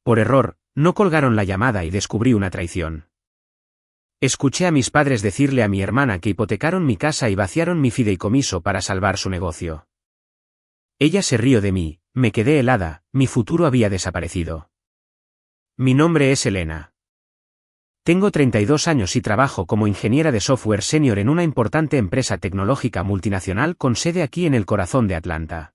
Por error, no colgaron la llamada y descubrí una traición. Escuché a mis padres decirle a mi hermana que hipotecaron mi casa y vaciaron mi fideicomiso para salvar su negocio. Ella se rió de mí, me quedé helada, mi futuro había desaparecido. Mi nombre es Elena. Tengo 32 años y trabajo como ingeniera de software senior en una importante empresa tecnológica multinacional con sede aquí en el corazón de Atlanta.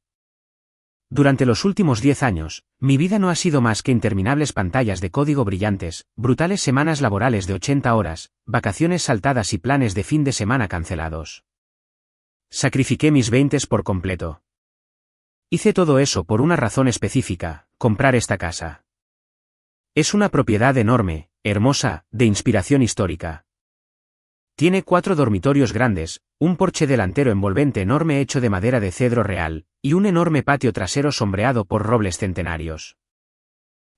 Durante los últimos 10 años, mi vida no ha sido más que interminables pantallas de código brillantes, brutales semanas laborales de 80 horas, vacaciones saltadas y planes de fin de semana cancelados. Sacrifiqué mis 20s por completo. Hice todo eso por una razón específica: comprar esta casa. Es una propiedad enorme, hermosa, de inspiración histórica. Tiene 4 dormitorios grandes, un porche delantero envolvente enorme hecho de madera de cedro real, y un enorme patio trasero sombreado por robles centenarios.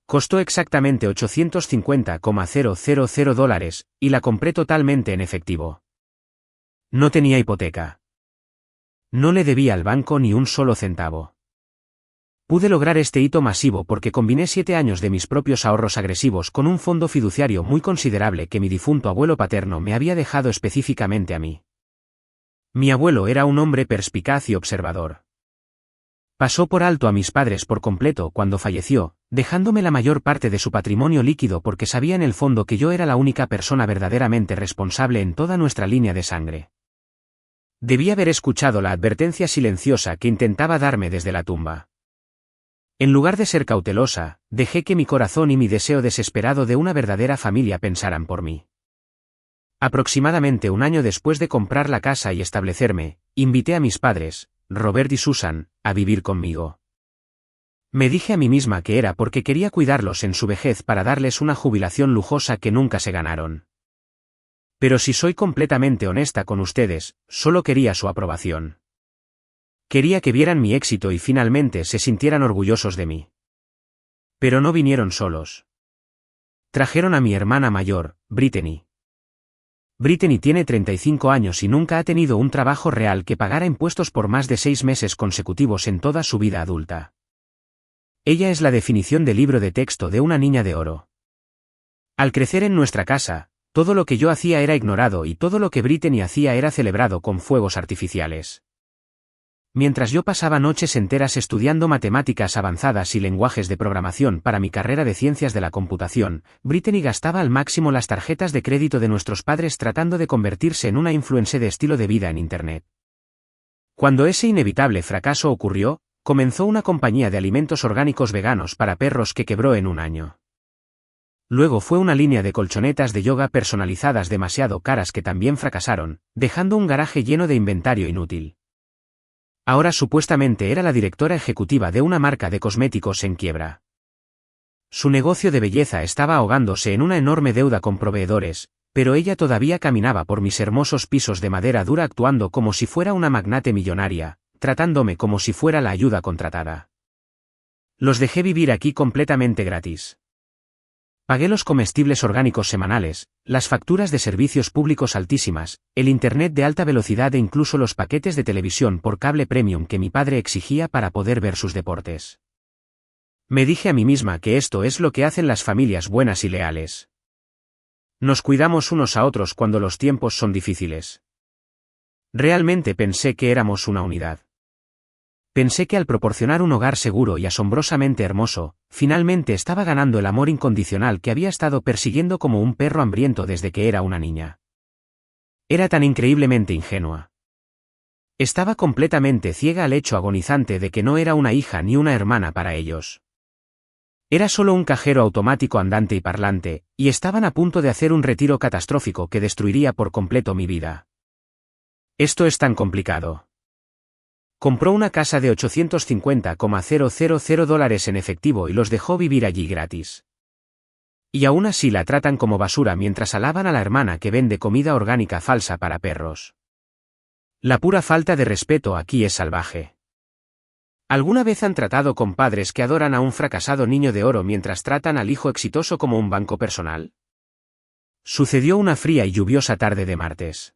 Costó exactamente $850,000 y la compré totalmente en efectivo. No tenía hipoteca. No le debía al banco ni un solo centavo. Pude lograr este hito masivo porque combiné 7 años de mis propios ahorros agresivos con un fondo fiduciario muy considerable que mi difunto abuelo paterno me había dejado específicamente a mí. Mi abuelo era un hombre perspicaz y observador. Pasó por alto a mis padres por completo cuando falleció, dejándome la mayor parte de su patrimonio líquido porque sabía en el fondo que yo era la única persona verdaderamente responsable en toda nuestra línea de sangre. Debí haber escuchado la advertencia silenciosa que intentaba darme desde la tumba. En lugar de ser cautelosa, dejé que mi corazón y mi deseo desesperado de una verdadera familia pensaran por mí. Aproximadamente un año después de comprar la casa y establecerme, invité a mis padres, Robert y Susan, a vivir conmigo. Me dije a mí misma que era porque quería cuidarlos en su vejez para darles una jubilación lujosa que nunca se ganaron. Pero si soy completamente honesta con ustedes, solo quería su aprobación. Quería que vieran mi éxito y finalmente se sintieran orgullosos de mí. Pero no vinieron solos. Trajeron a mi hermana mayor, Brittany. Brittany tiene 35 años y nunca ha tenido un trabajo real que pagara impuestos por más de 6 meses consecutivos en toda su vida adulta. Ella es la definición de libro de texto de una niña de oro. Al crecer en nuestra casa, todo lo que yo hacía era ignorado y todo lo que Brittany hacía era celebrado con fuegos artificiales. Mientras yo pasaba noches enteras estudiando matemáticas avanzadas y lenguajes de programación para mi carrera de ciencias de la computación, Brittany gastaba al máximo las tarjetas de crédito de nuestros padres tratando de convertirse en una influencer de estilo de vida en Internet. Cuando ese inevitable fracaso ocurrió, comenzó una compañía de alimentos orgánicos veganos para perros que quebró en un año. Luego fue una línea de colchonetas de yoga personalizadas demasiado caras que también fracasaron, dejando un garaje lleno de inventario inútil. Ahora supuestamente era la directora ejecutiva de una marca de cosméticos en quiebra. Su negocio de belleza estaba ahogándose en una enorme deuda con proveedores, pero ella todavía caminaba por mis hermosos pisos de madera dura actuando como si fuera una magnate millonaria, tratándome como si fuera la ayuda contratada. Los dejé vivir aquí completamente gratis. Pagué los comestibles orgánicos semanales, las facturas de servicios públicos altísimas, el internet de alta velocidad e incluso los paquetes de televisión por cable premium que mi padre exigía para poder ver sus deportes. Me dije a mí misma que esto es lo que hacen las familias buenas y leales. Nos cuidamos unos a otros cuando los tiempos son difíciles. Realmente pensé que éramos una unidad. Pensé que al proporcionar un hogar seguro y asombrosamente hermoso, finalmente estaba ganando el amor incondicional que había estado persiguiendo como un perro hambriento desde que era una niña. Era tan increíblemente ingenua. Estaba completamente ciega al hecho agonizante de que no era una hija ni una hermana para ellos. Era solo un cajero automático andante y parlante, y estaban a punto de hacer un retiro catastrófico que destruiría por completo mi vida. Esto es tan complicado. Compró una casa de $850,000 en efectivo y los dejó vivir allí gratis. Y aún así la tratan como basura mientras alaban a la hermana que vende comida orgánica falsa para perros. La pura falta de respeto aquí es salvaje. ¿Alguna vez han tratado con padres que adoran a un fracasado niño de oro mientras tratan al hijo exitoso como un banco personal? Sucedió una fría y lluviosa tarde de martes.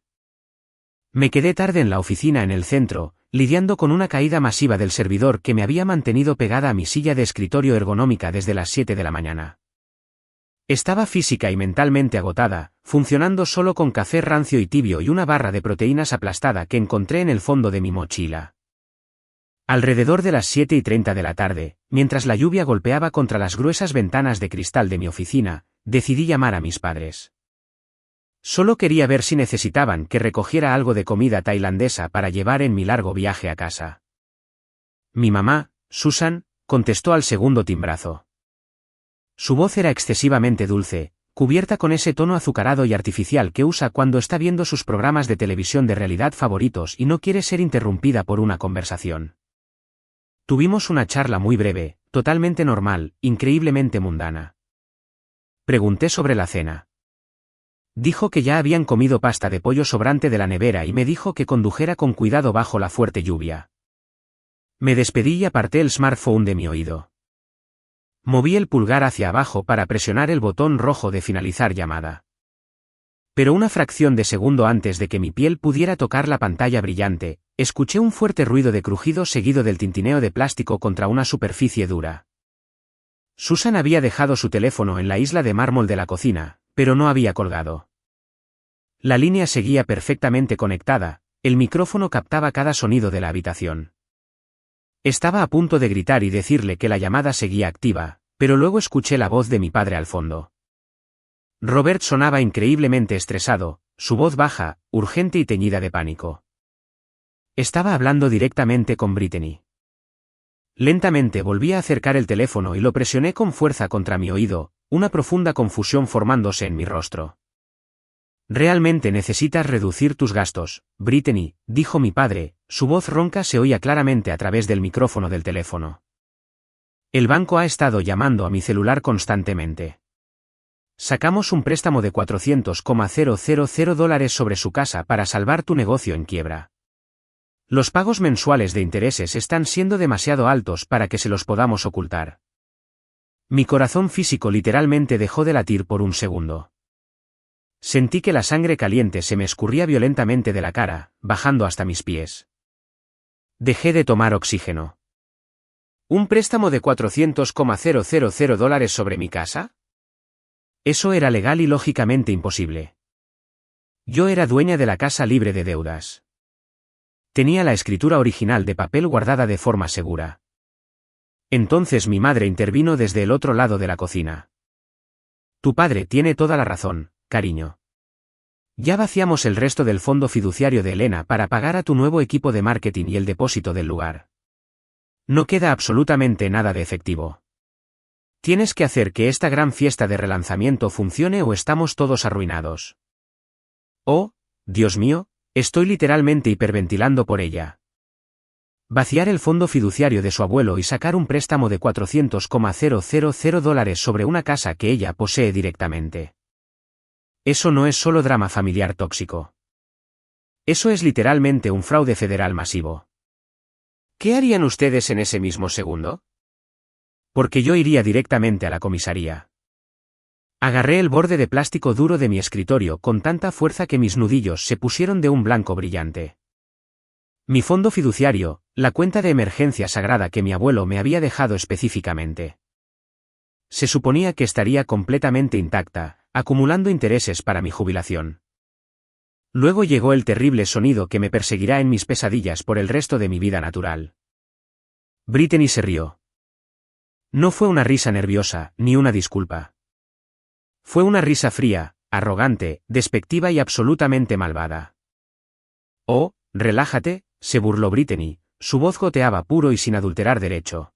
Me quedé tarde en la oficina en el centro, lidiando con una caída masiva del servidor que me había mantenido pegada a mi silla de escritorio ergonómica desde las 7 de la mañana. Estaba física y mentalmente agotada, funcionando solo con café rancio y tibio y una barra de proteínas aplastada que encontré en el fondo de mi mochila. Alrededor de las 7:30 de la tarde, mientras la lluvia golpeaba contra las gruesas ventanas de cristal de mi oficina, decidí llamar a mis padres. Solo quería ver si necesitaban que recogiera algo de comida tailandesa para llevar en mi largo viaje a casa. Mi mamá, Susan, contestó al segundo timbrazo. Su voz era excesivamente dulce, cubierta con ese tono azucarado y artificial que usa cuando está viendo sus programas de televisión de realidad favoritos y no quiere ser interrumpida por una conversación. Tuvimos una charla muy breve, totalmente normal, increíblemente mundana. Pregunté sobre la cena. Dijo que ya habían comido pasta de pollo sobrante de la nevera y me dijo que condujera con cuidado bajo la fuerte lluvia. Me despedí y aparté el smartphone de mi oído. Moví el pulgar hacia abajo para presionar el botón rojo de finalizar llamada. Pero una fracción de segundo antes de que mi piel pudiera tocar la pantalla brillante, escuché un fuerte ruido de crujido seguido del tintineo de plástico contra una superficie dura. Susan había dejado su teléfono en la isla de mármol de la cocina, pero no había colgado. La línea seguía perfectamente conectada, el micrófono captaba cada sonido de la habitación. Estaba a punto de gritar y decirle que la llamada seguía activa, pero luego escuché la voz de mi padre al fondo. Robert sonaba increíblemente estresado, su voz baja, urgente y teñida de pánico. Estaba hablando directamente con Brittany. Lentamente volví a acercar el teléfono y lo presioné con fuerza contra mi oído, una profunda confusión formándose en mi rostro. «Realmente necesitas reducir tus gastos, Brittany», dijo mi padre, su voz ronca se oía claramente a través del micrófono del teléfono. «El banco ha estado llamando a mi celular constantemente. Sacamos un préstamo de $400,000 sobre su casa para salvar tu negocio en quiebra. Los pagos mensuales de intereses están siendo demasiado altos para que se los podamos ocultar». Mi corazón físico literalmente dejó de latir por un segundo. Sentí que la sangre caliente se me escurría violentamente de la cara, bajando hasta mis pies. Dejé de tomar oxígeno. ¿Un préstamo de $400,000 sobre mi casa? Eso era legal y lógicamente imposible. Yo era dueña de la casa libre de deudas. Tenía la escritura original de papel guardada de forma segura. Entonces mi madre intervino desde el otro lado de la cocina. Tu padre tiene toda la razón, cariño. Ya vaciamos el resto del fondo fiduciario de Elena para pagar a tu nuevo equipo de marketing y el depósito del lugar. No queda absolutamente nada de efectivo. Tienes que hacer que esta gran fiesta de relanzamiento funcione o estamos todos arruinados. Oh, Dios mío, estoy literalmente hiperventilando por ella. Vaciar el fondo fiduciario de su abuelo y sacar un préstamo de $400,000 sobre una casa que ella posee directamente. Eso no es solo drama familiar tóxico. Eso es literalmente un fraude federal masivo. ¿Qué harían ustedes en ese mismo segundo? Porque yo iría directamente a la comisaría. Agarré el borde de plástico duro de mi escritorio con tanta fuerza que mis nudillos se pusieron de un blanco brillante. Mi fondo fiduciario, la cuenta de emergencia sagrada que mi abuelo me había dejado específicamente. Se suponía que estaría completamente intacta, acumulando intereses para mi jubilación. Luego llegó el terrible sonido que me perseguirá en mis pesadillas por el resto de mi vida natural. Brittany se rió. No fue una risa nerviosa, ni una disculpa. Fue una risa fría, arrogante, despectiva y absolutamente malvada. Oh, relájate, se burló Brittany, su voz goteaba puro y sin adulterar derecho.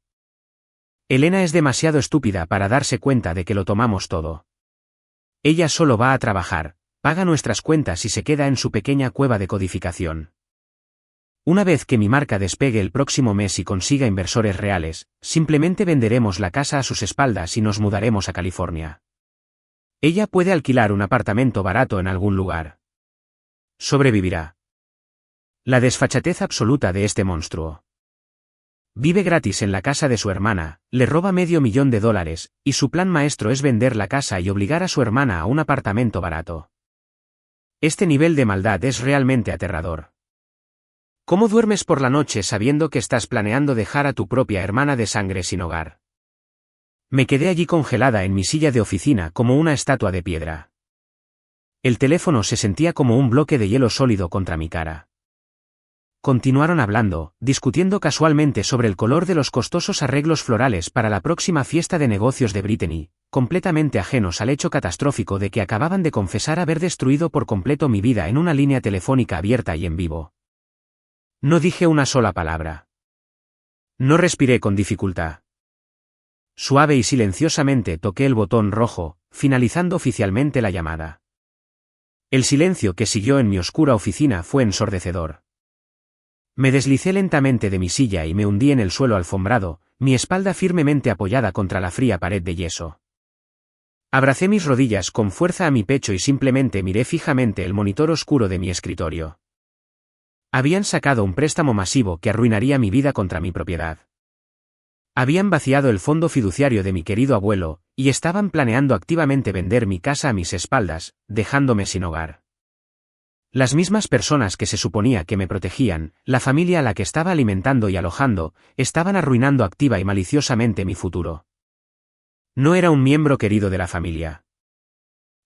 Elena es demasiado estúpida para darse cuenta de que lo tomamos todo. Ella solo va a trabajar, paga nuestras cuentas y se queda en su pequeña cueva de codificación. Una vez que mi marca despegue el próximo mes y consiga inversores reales, simplemente venderemos la casa a sus espaldas y nos mudaremos a California. Ella puede alquilar un apartamento barato en algún lugar. Sobrevivirá. La desfachatez absoluta de este monstruo. Vive gratis en la casa de su hermana, le roba $500,000, y su plan maestro es vender la casa y obligar a su hermana a un apartamento barato. Este nivel de maldad es realmente aterrador. ¿Cómo duermes por la noche sabiendo que estás planeando dejar a tu propia hermana de sangre sin hogar? Me quedé allí congelada en mi silla de oficina como una estatua de piedra. El teléfono se sentía como un bloque de hielo sólido contra mi cara. Continuaron hablando, discutiendo casualmente sobre el color de los costosos arreglos florales para la próxima fiesta de negocios de Brittany, completamente ajenos al hecho catastrófico de que acababan de confesar haber destruido por completo mi vida en una línea telefónica abierta y en vivo. No dije una sola palabra. No respiré con dificultad. Suave y silenciosamente toqué el botón rojo, finalizando oficialmente la llamada. El silencio que siguió en mi oscura oficina fue ensordecedor. Me deslicé lentamente de mi silla y me hundí en el suelo alfombrado, mi espalda firmemente apoyada contra la fría pared de yeso. Abracé mis rodillas con fuerza a mi pecho y simplemente miré fijamente el monitor oscuro de mi escritorio. Habían sacado un préstamo masivo que arruinaría mi vida contra mi propiedad. Habían vaciado el fondo fiduciario de mi querido abuelo, y estaban planeando activamente vender mi casa a mis espaldas, dejándome sin hogar. Las mismas personas que se suponía que me protegían, la familia a la que estaba alimentando y alojando, estaban arruinando activa y maliciosamente mi futuro. No era un miembro querido de la familia.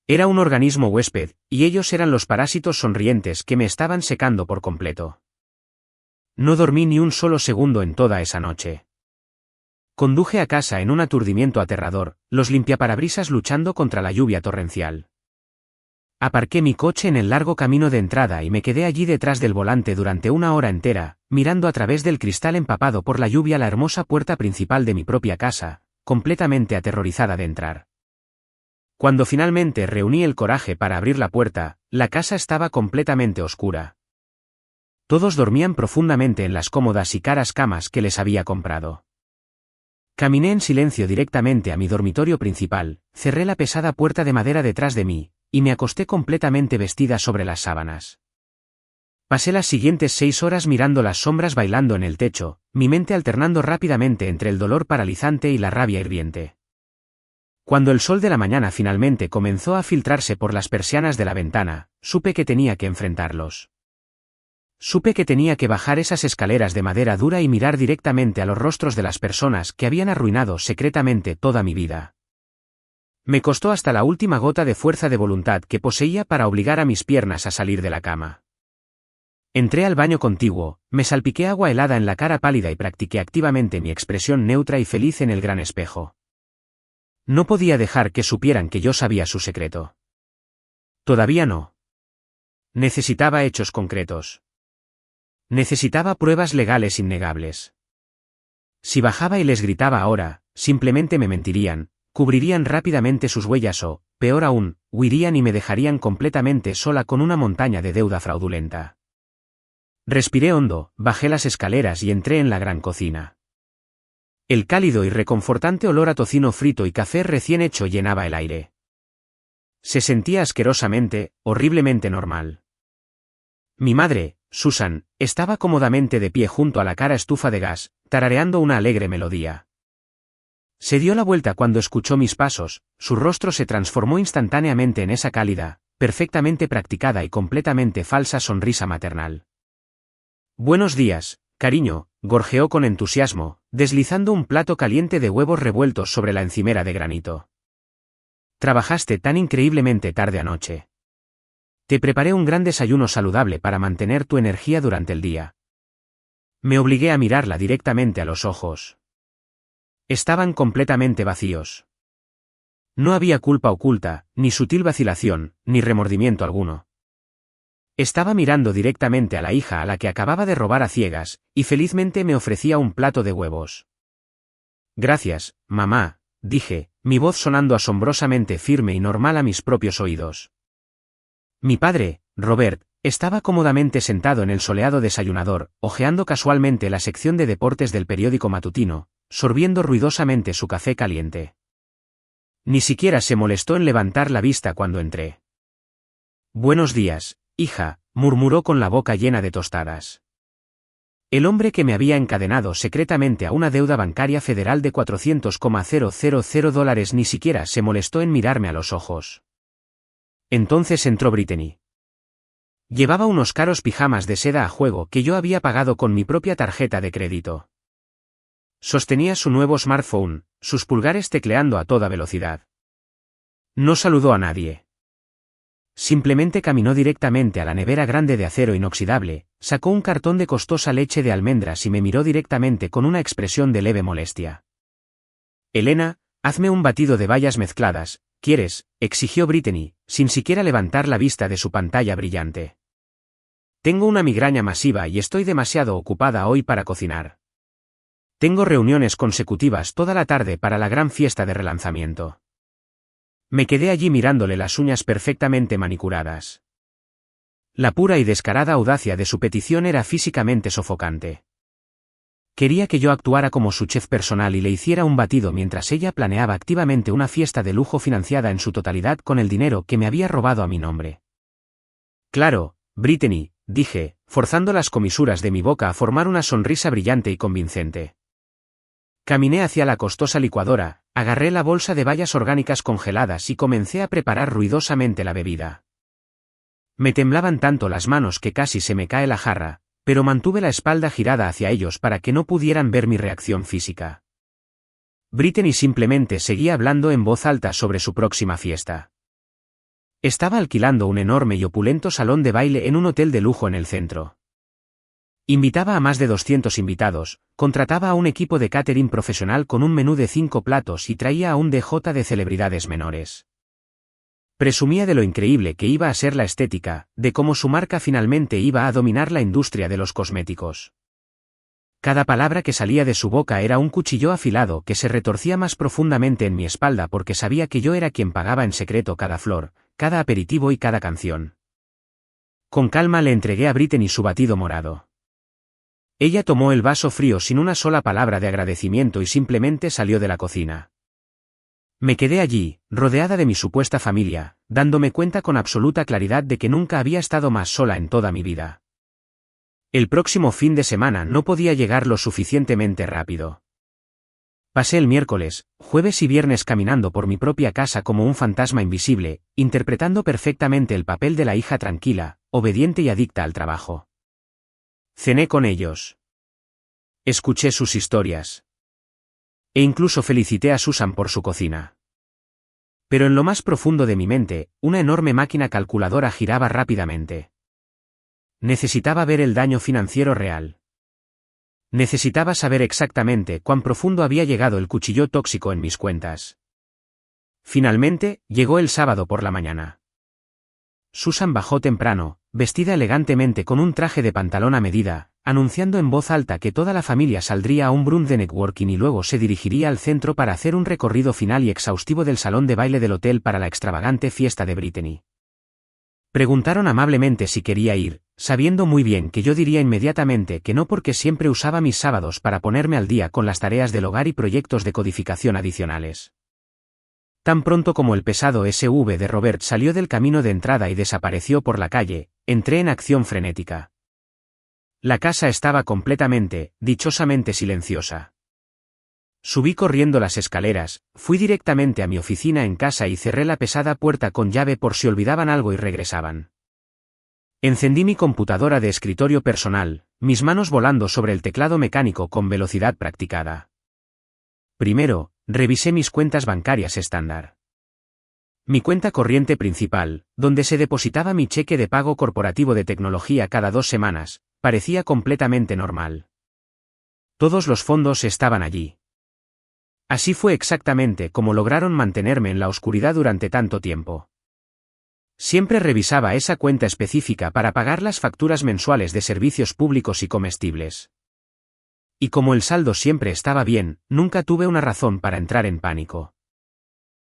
Era un organismo huésped, y ellos eran los parásitos sonrientes que me estaban secando por completo. No dormí ni un solo segundo en toda esa noche. Conduje a casa en un aturdimiento aterrador, los limpiaparabrisas luchando contra la lluvia torrencial. Aparqué mi coche en el largo camino de entrada y me quedé allí detrás del volante durante una hora entera, mirando a través del cristal empapado por la lluvia la hermosa puerta principal de mi propia casa, completamente aterrorizada de entrar. Cuando finalmente reuní el coraje para abrir la puerta, la casa estaba completamente oscura. Todos dormían profundamente en las cómodas y caras camas que les había comprado. Caminé en silencio directamente a mi dormitorio principal, cerré la pesada puerta de madera detrás de mí, y me acosté completamente vestida sobre las sábanas. Pasé las siguientes 6 horas mirando las sombras bailando en el techo, mi mente alternando rápidamente entre el dolor paralizante y la rabia hirviente. Cuando el sol de la mañana finalmente comenzó a filtrarse por las persianas de la ventana, supe que tenía que enfrentarlos. Supe que tenía que bajar esas escaleras de madera dura y mirar directamente a los rostros de las personas que habían arruinado secretamente toda mi vida. Me costó hasta la última gota de fuerza de voluntad que poseía para obligar a mis piernas a salir de la cama. Entré al baño contiguo, me salpiqué agua helada en la cara pálida y practiqué activamente mi expresión neutra y feliz en el gran espejo. No podía dejar que supieran que yo sabía su secreto. Todavía no. Necesitaba hechos concretos. Necesitaba pruebas legales innegables. Si bajaba y les gritaba ahora, simplemente me mentirían, cubrirían rápidamente sus huellas o, peor aún, huirían y me dejarían completamente sola con una montaña de deuda fraudulenta. Respiré hondo, bajé las escaleras y entré en la gran cocina. El cálido y reconfortante olor a tocino frito y café recién hecho llenaba el aire. Se sentía asquerosamente, horriblemente normal. Mi madre, Susan, estaba cómodamente de pie junto a la cara estufa de gas, tarareando una alegre melodía. Se dio la vuelta cuando escuchó mis pasos, su rostro se transformó instantáneamente en esa cálida, perfectamente practicada y completamente falsa sonrisa maternal. Buenos días, cariño, gorjeó con entusiasmo, deslizando un plato caliente de huevos revueltos sobre la encimera de granito. Trabajaste tan increíblemente tarde anoche. Te preparé un gran desayuno saludable para mantener tu energía durante el día. Me obligué a mirarla directamente a los ojos. Estaban completamente vacíos. No había culpa oculta, ni sutil vacilación, ni remordimiento alguno. Estaba mirando directamente a la hija a la que acababa de robar a ciegas, y felizmente me ofrecía un plato de huevos. Gracias, mamá, dije, mi voz sonando asombrosamente firme y normal a mis propios oídos. Mi padre, Robert, estaba cómodamente sentado en el soleado desayunador, hojeando casualmente la sección de deportes del periódico matutino, sorbiendo ruidosamente su café caliente. Ni siquiera se molestó en levantar la vista cuando entré. Buenos días, hija, murmuró con la boca llena de tostadas. El hombre que me había encadenado secretamente a una deuda bancaria federal de $400,000 ni siquiera se molestó en mirarme a los ojos. Entonces entró Brittany. Llevaba unos caros pijamas de seda a juego que yo había pagado con mi propia tarjeta de crédito. Sostenía su nuevo smartphone, sus pulgares tecleando a toda velocidad. No saludó a nadie. Simplemente caminó directamente a la nevera grande de acero inoxidable, sacó un cartón de costosa leche de almendras y me miró directamente con una expresión de leve molestia. «Elena, hazme un batido de bayas mezcladas, ¿quieres?», exigió Brittany, sin siquiera levantar la vista de su pantalla brillante. «Tengo una migraña masiva y estoy demasiado ocupada hoy para cocinar. Tengo reuniones consecutivas toda la tarde para la gran fiesta de relanzamiento». Me quedé allí mirándole las uñas perfectamente manicuradas. La pura y descarada audacia de su petición era físicamente sofocante. Quería que yo actuara como su chef personal y le hiciera un batido mientras ella planeaba activamente una fiesta de lujo financiada en su totalidad con el dinero que me había robado a mi nombre. «Claro, Brittany», dije, forzando las comisuras de mi boca a formar una sonrisa brillante y convincente. Caminé hacia la costosa licuadora, agarré la bolsa de bayas orgánicas congeladas y comencé a preparar ruidosamente la bebida. Me temblaban tanto las manos que casi se me cae la jarra, pero mantuve la espalda girada hacia ellos para que no pudieran ver mi reacción física. Brittany simplemente seguía hablando en voz alta sobre su próxima fiesta. Estaba alquilando un enorme y opulento salón de baile en un hotel de lujo en el centro. Invitaba a más de 200 invitados, contrataba a un equipo de catering profesional con un menú de 5 platos y traía a un DJ de celebridades menores. Presumía de lo increíble que iba a ser la estética, de cómo su marca finalmente iba a dominar la industria de los cosméticos. Cada palabra que salía de su boca era un cuchillo afilado que se retorcía más profundamente en mi espalda porque sabía que yo era quien pagaba en secreto cada flor, cada aperitivo y cada canción. Con calma le entregué a Brittany su batido morado. Ella tomó el vaso frío sin una sola palabra de agradecimiento y simplemente salió de la cocina. Me quedé allí, rodeada de mi supuesta familia, dándome cuenta con absoluta claridad de que nunca había estado más sola en toda mi vida. El próximo fin de semana no podía llegar lo suficientemente rápido. Pasé el miércoles, jueves y viernes caminando por mi propia casa como un fantasma invisible, interpretando perfectamente el papel de la hija tranquila, obediente y adicta al trabajo. Cené con ellos. Escuché sus historias. E incluso felicité a Susan por su cocina. Pero en lo más profundo de mi mente, una enorme máquina calculadora giraba rápidamente. Necesitaba ver el daño financiero real. Necesitaba saber exactamente cuán profundo había llegado el cuchillo tóxico en mis cuentas. Finalmente, llegó el sábado por la mañana. Susan bajó temprano, vestida elegantemente con un traje de pantalón a medida, anunciando en voz alta que toda la familia saldría a un brunch de networking y luego se dirigiría al centro para hacer un recorrido final y exhaustivo del salón de baile del hotel para la extravagante fiesta de Brittany. Preguntaron amablemente si quería ir, sabiendo muy bien que yo diría inmediatamente que no porque siempre usaba mis sábados para ponerme al día con las tareas del hogar y proyectos de codificación adicionales. Tan pronto como el pesado SUV de Robert salió del camino de entrada y desapareció por la calle, entré en acción frenética. La casa estaba completamente, dichosamente silenciosa. Subí corriendo las escaleras, fui directamente a mi oficina en casa y cerré la pesada puerta con llave por si olvidaban algo y regresaban. Encendí mi computadora de escritorio personal, mis manos volando sobre el teclado mecánico con velocidad practicada. Primero, revisé mis cuentas bancarias estándar. Mi cuenta corriente principal, donde se depositaba mi cheque de pago corporativo de tecnología cada 2 semanas, parecía completamente normal. Todos los fondos estaban allí. Así fue exactamente como lograron mantenerme en la oscuridad durante tanto tiempo. Siempre revisaba esa cuenta específica para pagar las facturas mensuales de servicios públicos y comestibles. Y como el saldo siempre estaba bien, nunca tuve una razón para entrar en pánico.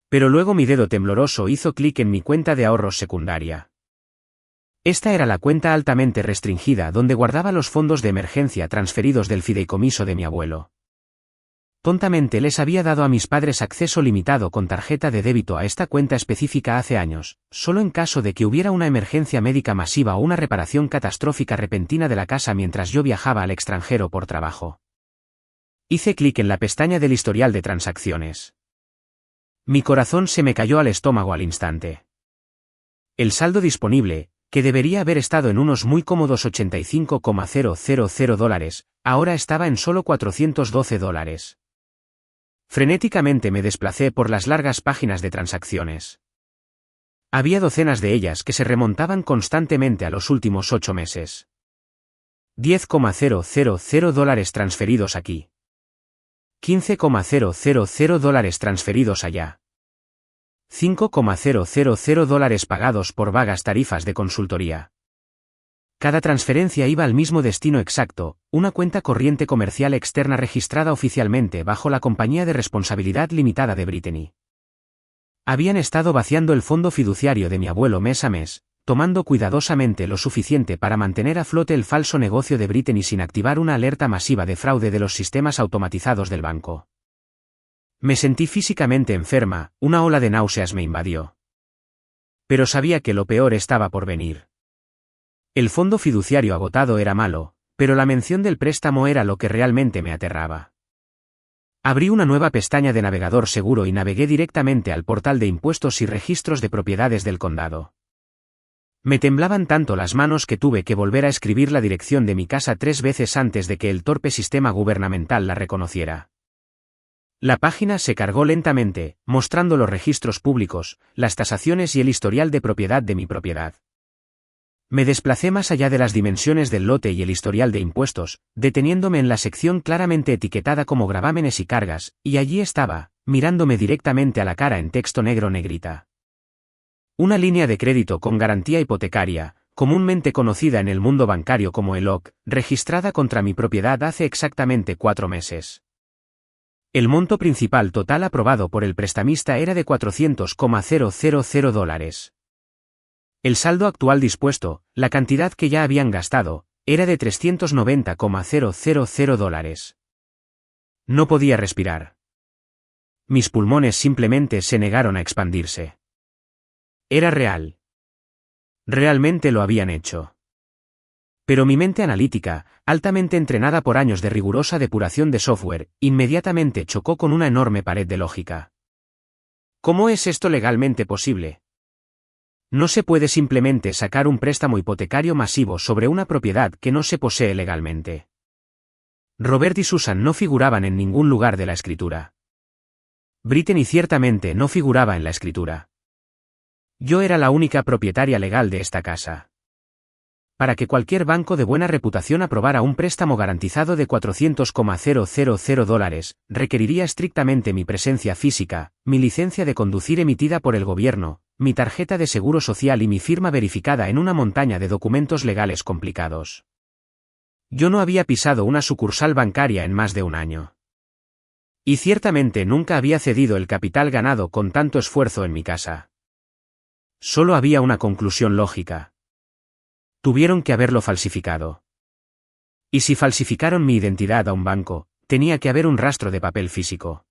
Pero luego mi dedo tembloroso hizo clic en mi cuenta de ahorros secundaria. Esta era la cuenta altamente restringida donde guardaba los fondos de emergencia transferidos del fideicomiso de mi abuelo. Tontamente les había dado a mis padres acceso limitado con tarjeta de débito a esta cuenta específica hace años, solo en caso de que hubiera una emergencia médica masiva o una reparación catastrófica repentina de la casa mientras yo viajaba al extranjero por trabajo. Hice clic en la pestaña del historial de transacciones. Mi corazón se me cayó al estómago al instante. El saldo disponible, que debería haber estado en unos muy cómodos $85,000, ahora estaba en solo $412. Frenéticamente me desplacé por las largas páginas de transacciones. Había docenas de ellas que se remontaban constantemente a los últimos 8 meses. $10,000 transferidos aquí. $15,000 transferidos allá. $5,000 pagados por vagas tarifas de consultoría. Cada transferencia iba al mismo destino exacto, una cuenta corriente comercial externa registrada oficialmente bajo la Compañía de Responsabilidad Limitada de Brittany. Habían estado vaciando el fondo fiduciario de mi abuelo mes a mes, tomando cuidadosamente lo suficiente para mantener a flote el falso negocio de Brittany sin activar una alerta masiva de fraude de los sistemas automatizados del banco. Me sentí físicamente enferma, una ola de náuseas me invadió. Pero sabía que lo peor estaba por venir. El fondo fiduciario agotado era malo, pero la mención del préstamo era lo que realmente me aterraba. Abrí una nueva pestaña de navegador seguro y navegué directamente al portal de impuestos y registros de propiedades del condado. Me temblaban tanto las manos que tuve que volver a escribir la dirección de mi casa 3 veces antes de que el torpe sistema gubernamental la reconociera. La página se cargó lentamente, mostrando los registros públicos, las tasaciones y el historial de propiedad de mi propiedad. Me desplacé más allá de las dimensiones del lote y el historial de impuestos, deteniéndome en la sección claramente etiquetada como gravámenes y cargas, y allí estaba, mirándome directamente a la cara en texto negro negrita. Una línea de crédito con garantía hipotecaria, comúnmente conocida en el mundo bancario como ELOC, registrada contra mi propiedad hace exactamente 4 meses. El monto principal total aprobado por el prestamista era de $400,000. El saldo actual dispuesto, la cantidad que ya habían gastado, era de $390,000. No podía respirar. Mis pulmones simplemente se negaron a expandirse. Era real. Realmente lo habían hecho. Pero mi mente analítica, altamente entrenada por años de rigurosa depuración de software, inmediatamente chocó con una enorme pared de lógica. ¿Cómo es esto legalmente posible? No se puede simplemente sacar un préstamo hipotecario masivo sobre una propiedad que no se posee legalmente. Robert y Susan no figuraban en ningún lugar de la escritura. Brittany ciertamente no figuraba en la escritura. Yo era la única propietaria legal de esta casa. Para que cualquier banco de buena reputación aprobara un préstamo garantizado de $400,000, requeriría estrictamente mi presencia física, mi licencia de conducir emitida por el gobierno, mi tarjeta de seguro social y mi firma verificada en una montaña de documentos legales complicados. Yo no había pisado una sucursal bancaria en más de un año. Y ciertamente nunca había cedido el capital ganado con tanto esfuerzo en mi casa. Solo había una conclusión lógica. Tuvieron que haberlo falsificado. Y si falsificaron mi identidad a un banco, tenía que haber un rastro de papel físico.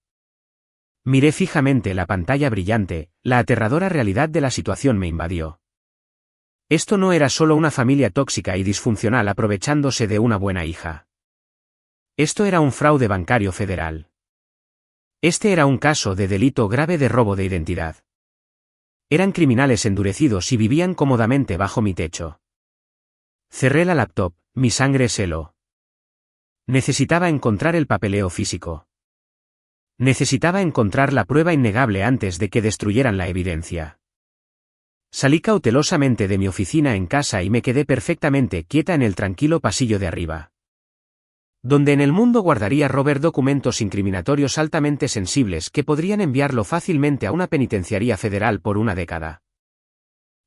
Miré fijamente la pantalla brillante, la aterradora realidad de la situación me invadió. Esto no era solo una familia tóxica y disfuncional aprovechándose de una buena hija. Esto era un fraude bancario federal. Este era un caso de delito grave de robo de identidad. Eran criminales endurecidos y vivían cómodamente bajo mi techo. Cerré la laptop, mi sangre se heló. Necesitaba encontrar el papeleo físico. Necesitaba encontrar la prueba innegable antes de que destruyeran la evidencia. Salí cautelosamente de mi oficina en casa y me quedé perfectamente quieta en el tranquilo pasillo de arriba. Donde en el mundo guardaría Robert documentos incriminatorios altamente sensibles que podrían enviarlo fácilmente a una penitenciaría federal por una década.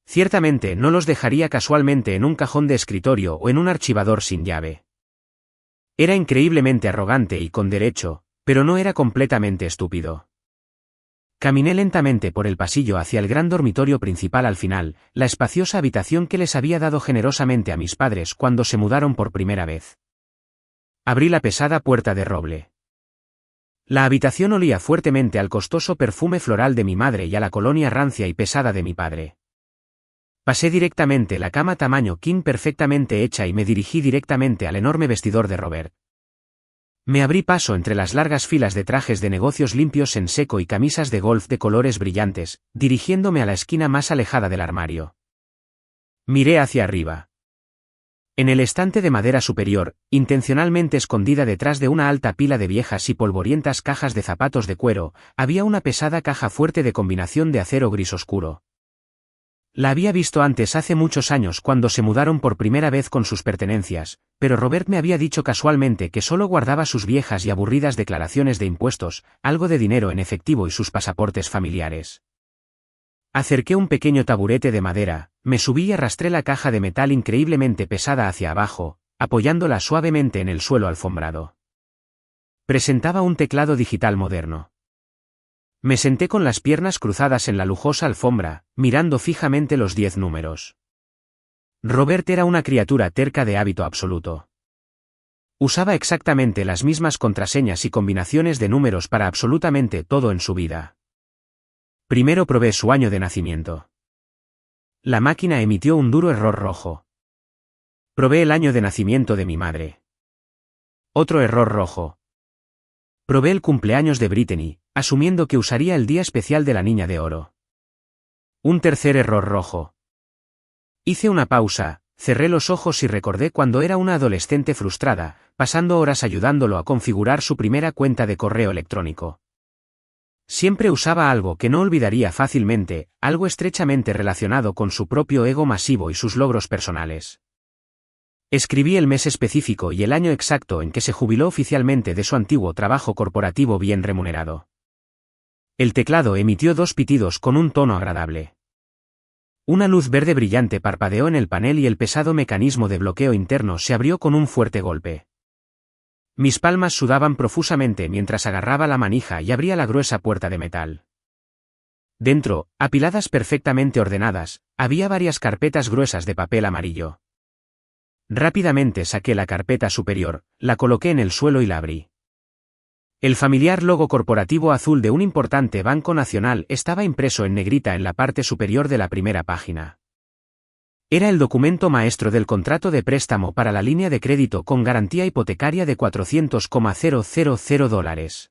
Ciertamente no los dejaría casualmente en un cajón de escritorio o en un archivador sin llave. Era increíblemente arrogante y con derecho, pero no era completamente estúpido. Caminé lentamente por el pasillo hacia el gran dormitorio principal al final, la espaciosa habitación que les había dado generosamente a mis padres cuando se mudaron por primera vez. Abrí la pesada puerta de roble. La habitación olía fuertemente al costoso perfume floral de mi madre y a la colonia rancia y pesada de mi padre. Pasé directamente la cama tamaño king perfectamente hecha y me dirigí directamente al enorme vestidor de Robert. Me abrí paso entre las largas filas de trajes de negocios limpios en seco y camisas de golf de colores brillantes, dirigiéndome a la esquina más alejada del armario. Miré hacia arriba. En el estante de madera superior, intencionalmente escondida detrás de una alta pila de viejas y polvorientas cajas de zapatos de cuero, había una pesada caja fuerte de combinación de acero gris oscuro. La había visto antes hace muchos años cuando se mudaron por primera vez con sus pertenencias, pero Robert me había dicho casualmente que solo guardaba sus viejas y aburridas declaraciones de impuestos, algo de dinero en efectivo y sus pasaportes familiares. Acerqué un pequeño taburete de madera, me subí y arrastré la caja de metal increíblemente pesada hacia abajo, apoyándola suavemente en el suelo alfombrado. Presentaba un teclado digital moderno. Me senté con las piernas cruzadas en la lujosa alfombra, mirando fijamente los 10 números. Robert era una criatura terca de hábito absoluto. Usaba exactamente las mismas contraseñas y combinaciones de números para absolutamente todo en su vida. Primero probé su año de nacimiento. La máquina emitió un duro error rojo. Probé el año de nacimiento de mi madre. Otro error rojo. Probé el cumpleaños de Brittany, asumiendo que usaría el día especial de la niña de oro. Un tercer error rojo. Hice una pausa, cerré los ojos y recordé cuando era una adolescente frustrada, pasando horas ayudándolo a configurar su primera cuenta de correo electrónico. Siempre usaba algo que no olvidaría fácilmente, algo estrechamente relacionado con su propio ego masivo y sus logros personales. Escribí el mes específico y el año exacto en que se jubiló oficialmente de su antiguo trabajo corporativo bien remunerado. El teclado emitió 2 pitidos con un tono agradable. Una luz verde brillante parpadeó en el panel y el pesado mecanismo de bloqueo interno se abrió con un fuerte golpe. Mis palmas sudaban profusamente mientras agarraba la manija y abría la gruesa puerta de metal. Dentro, apiladas perfectamente ordenadas, había varias carpetas gruesas de papel amarillo. Rápidamente saqué la carpeta superior, la coloqué en el suelo y la abrí. El familiar logo corporativo azul de un importante banco nacional estaba impreso en negrita en la parte superior de la primera página. Era el documento maestro del contrato de préstamo para la línea de crédito con garantía hipotecaria de $400,000.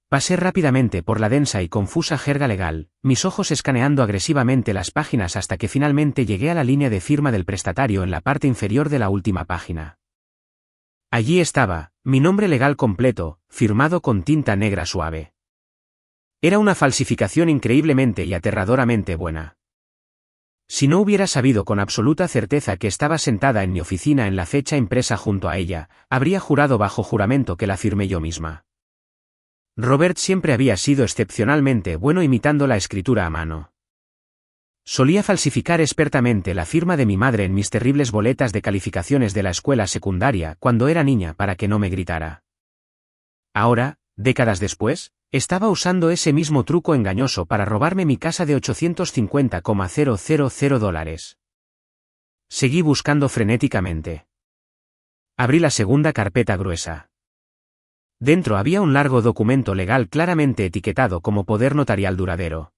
Pasé rápidamente por la densa y confusa jerga legal, mis ojos escaneando agresivamente las páginas hasta que finalmente llegué a la línea de firma del prestatario en la parte inferior de la última página. Allí estaba, mi nombre legal completo, firmado con tinta negra suave. Era una falsificación increíblemente y aterradoramente buena. Si no hubiera sabido con absoluta certeza que estaba sentada en mi oficina en la fecha impresa junto a ella, habría jurado bajo juramento que la firmé yo misma. Robert siempre había sido excepcionalmente bueno imitando la escritura a mano. Solía falsificar expertamente la firma de mi madre en mis terribles boletas de calificaciones de la escuela secundaria cuando era niña para que no me gritara. Ahora, décadas después, estaba usando ese mismo truco engañoso para robarme mi casa de $850,000. Seguí buscando frenéticamente. Abrí la segunda carpeta gruesa. Dentro había un largo documento legal claramente etiquetado como poder notarial duradero.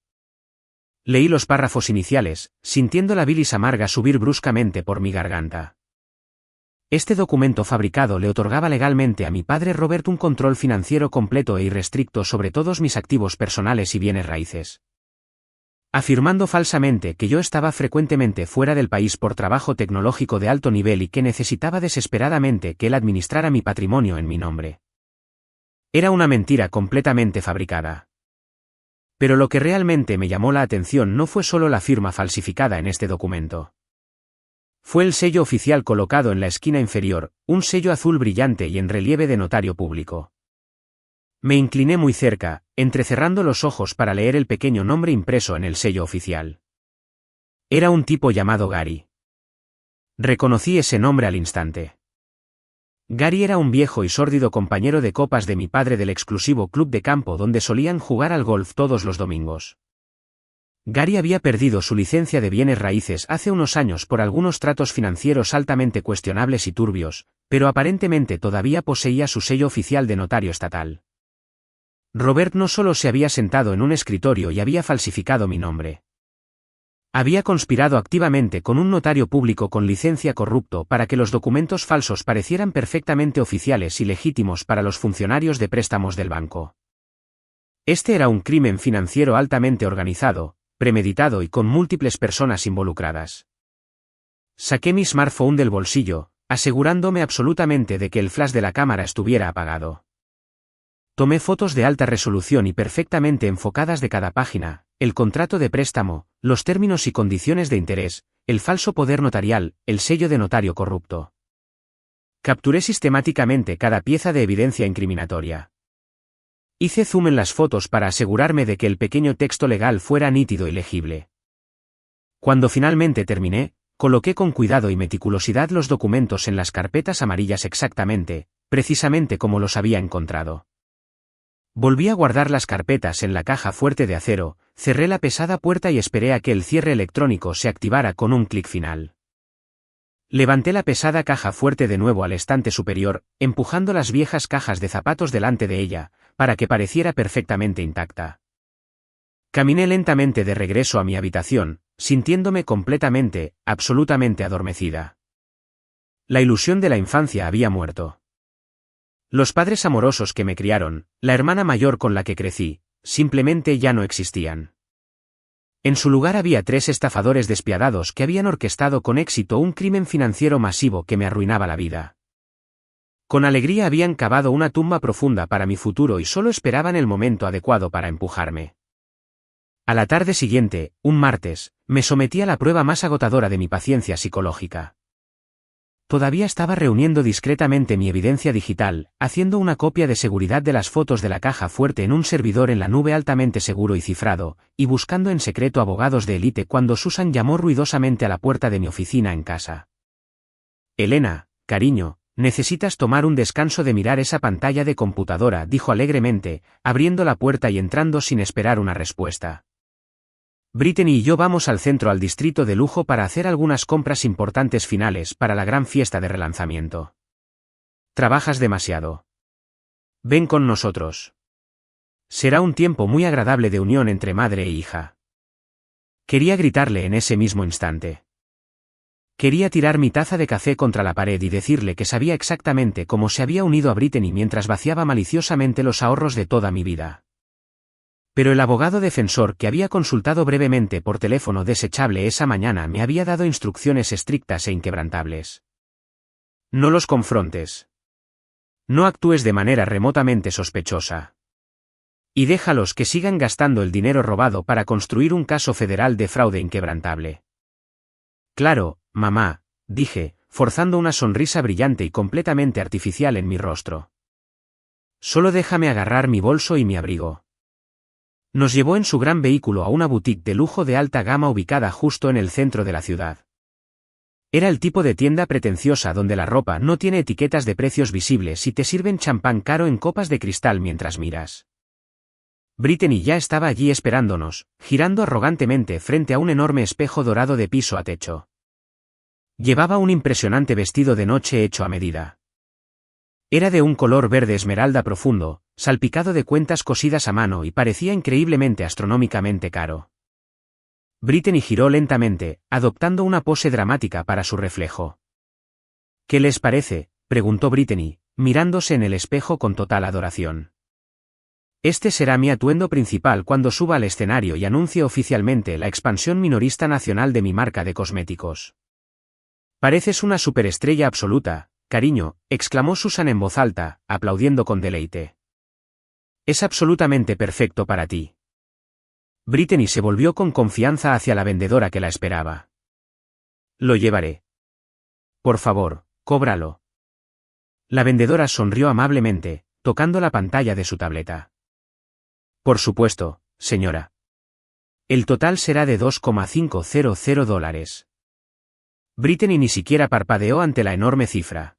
Leí los párrafos iniciales, sintiendo la bilis amarga subir bruscamente por mi garganta. Este documento fabricado le otorgaba legalmente a mi padre Robert un control financiero completo e irrestricto sobre todos mis activos personales y bienes raíces. Afirmando falsamente que yo estaba frecuentemente fuera del país por trabajo tecnológico de alto nivel y que necesitaba desesperadamente que él administrara mi patrimonio en mi nombre. Era una mentira completamente fabricada. Pero lo que realmente me llamó la atención no fue solo la firma falsificada en este documento. Fue el sello oficial colocado en la esquina inferior, un sello azul brillante y en relieve de notario público. Me incliné muy cerca, entrecerrando los ojos para leer el pequeño nombre impreso en el sello oficial. Era un tipo llamado Gary. Reconocí ese nombre al instante. Gary era un viejo y sórdido compañero de copas de mi padre del exclusivo club de campo donde solían jugar al golf todos los domingos. Gary había perdido su licencia de bienes raíces hace unos años por algunos tratos financieros altamente cuestionables y turbios, pero aparentemente todavía poseía su sello oficial de notario estatal. Robert no solo se había sentado en un escritorio y había falsificado mi nombre. Había conspirado activamente con un notario público con licencia corrupto para que los documentos falsos parecieran perfectamente oficiales y legítimos para los funcionarios de préstamos del banco. Este era un crimen financiero altamente organizado, premeditado y con múltiples personas involucradas. Saqué mi smartphone del bolsillo, asegurándome absolutamente de que el flash de la cámara estuviera apagado. Tomé fotos de alta resolución y perfectamente enfocadas de cada página, el contrato de préstamo, los términos y condiciones de interés, el falso poder notarial, el sello de notario corrupto. Capturé sistemáticamente cada pieza de evidencia incriminatoria. Hice zoom en las fotos para asegurarme de que el pequeño texto legal fuera nítido y legible. Cuando finalmente terminé, coloqué con cuidado y meticulosidad los documentos en las carpetas amarillas precisamente como los había encontrado. Volví a guardar las carpetas en la caja fuerte de acero, cerré la pesada puerta y esperé a que el cierre electrónico se activara con un clic final. Levanté la pesada caja fuerte de nuevo al estante superior, empujando las viejas cajas de zapatos delante de ella, para que pareciera perfectamente intacta. Caminé lentamente de regreso a mi habitación, sintiéndome completamente, absolutamente adormecida. La ilusión de la infancia había muerto. Los padres amorosos que me criaron, la hermana mayor con la que crecí, simplemente ya no existían. En su lugar había 3 estafadores despiadados que habían orquestado con éxito un crimen financiero masivo que me arruinaba la vida. Con alegría habían cavado una tumba profunda para mi futuro y solo esperaban el momento adecuado para empujarme. A la tarde siguiente, un martes, me sometí a la prueba más agotadora de mi paciencia psicológica. Todavía estaba reuniendo discretamente mi evidencia digital, haciendo una copia de seguridad de las fotos de la caja fuerte en un servidor en la nube altamente seguro y cifrado, y buscando en secreto abogados de élite cuando Susan llamó ruidosamente a la puerta de mi oficina en casa. Elena, cariño, necesitas tomar un descanso de mirar esa pantalla de computadora, dijo alegremente, abriendo la puerta y entrando sin esperar una respuesta. Brittany y yo vamos al centro al distrito de lujo para hacer algunas compras importantes finales para la gran fiesta de relanzamiento. Trabajas demasiado. Ven con nosotros. Será un tiempo muy agradable de unión entre madre e hija. Quería gritarle en ese mismo instante. Quería tirar mi taza de café contra la pared y decirle que sabía exactamente cómo se había unido a Brittany mientras vaciaba maliciosamente los ahorros de toda mi vida. Pero el abogado defensor que había consultado brevemente por teléfono desechable esa mañana me había dado instrucciones estrictas e inquebrantables. No los confrontes. No actúes de manera remotamente sospechosa. Y déjalos que sigan gastando el dinero robado para construir un caso federal de fraude inquebrantable. Claro, mamá, dije, forzando una sonrisa brillante y completamente artificial en mi rostro. Solo déjame agarrar mi bolso y mi abrigo. Nos llevó en su gran vehículo a una boutique de lujo de alta gama ubicada justo en el centro de la ciudad. Era el tipo de tienda pretenciosa donde la ropa no tiene etiquetas de precios visibles y te sirven champán caro en copas de cristal mientras miras. Brittany ya estaba allí esperándonos, girando arrogantemente frente a un enorme espejo dorado de piso a techo. Llevaba un impresionante vestido de noche hecho a medida. Era de un color verde esmeralda profundo, salpicado de cuentas cosidas a mano y parecía increíblemente astronómicamente caro. Brittany giró lentamente, adoptando una pose dramática para su reflejo. ¿Qué les parece?, preguntó Brittany, mirándose en el espejo con total adoración. Este será mi atuendo principal cuando suba al escenario y anuncie oficialmente la expansión minorista nacional de mi marca de cosméticos. Pareces una superestrella absoluta, cariño, exclamó Susan en voz alta, aplaudiendo con deleite. Es absolutamente perfecto para ti. Brittany se volvió con confianza hacia la vendedora que la esperaba. Lo llevaré. Por favor, cóbralo. La vendedora sonrió amablemente, tocando la pantalla de su tableta. Por supuesto, señora. El total será de $2,500. Brittany ni siquiera parpadeó ante la enorme cifra.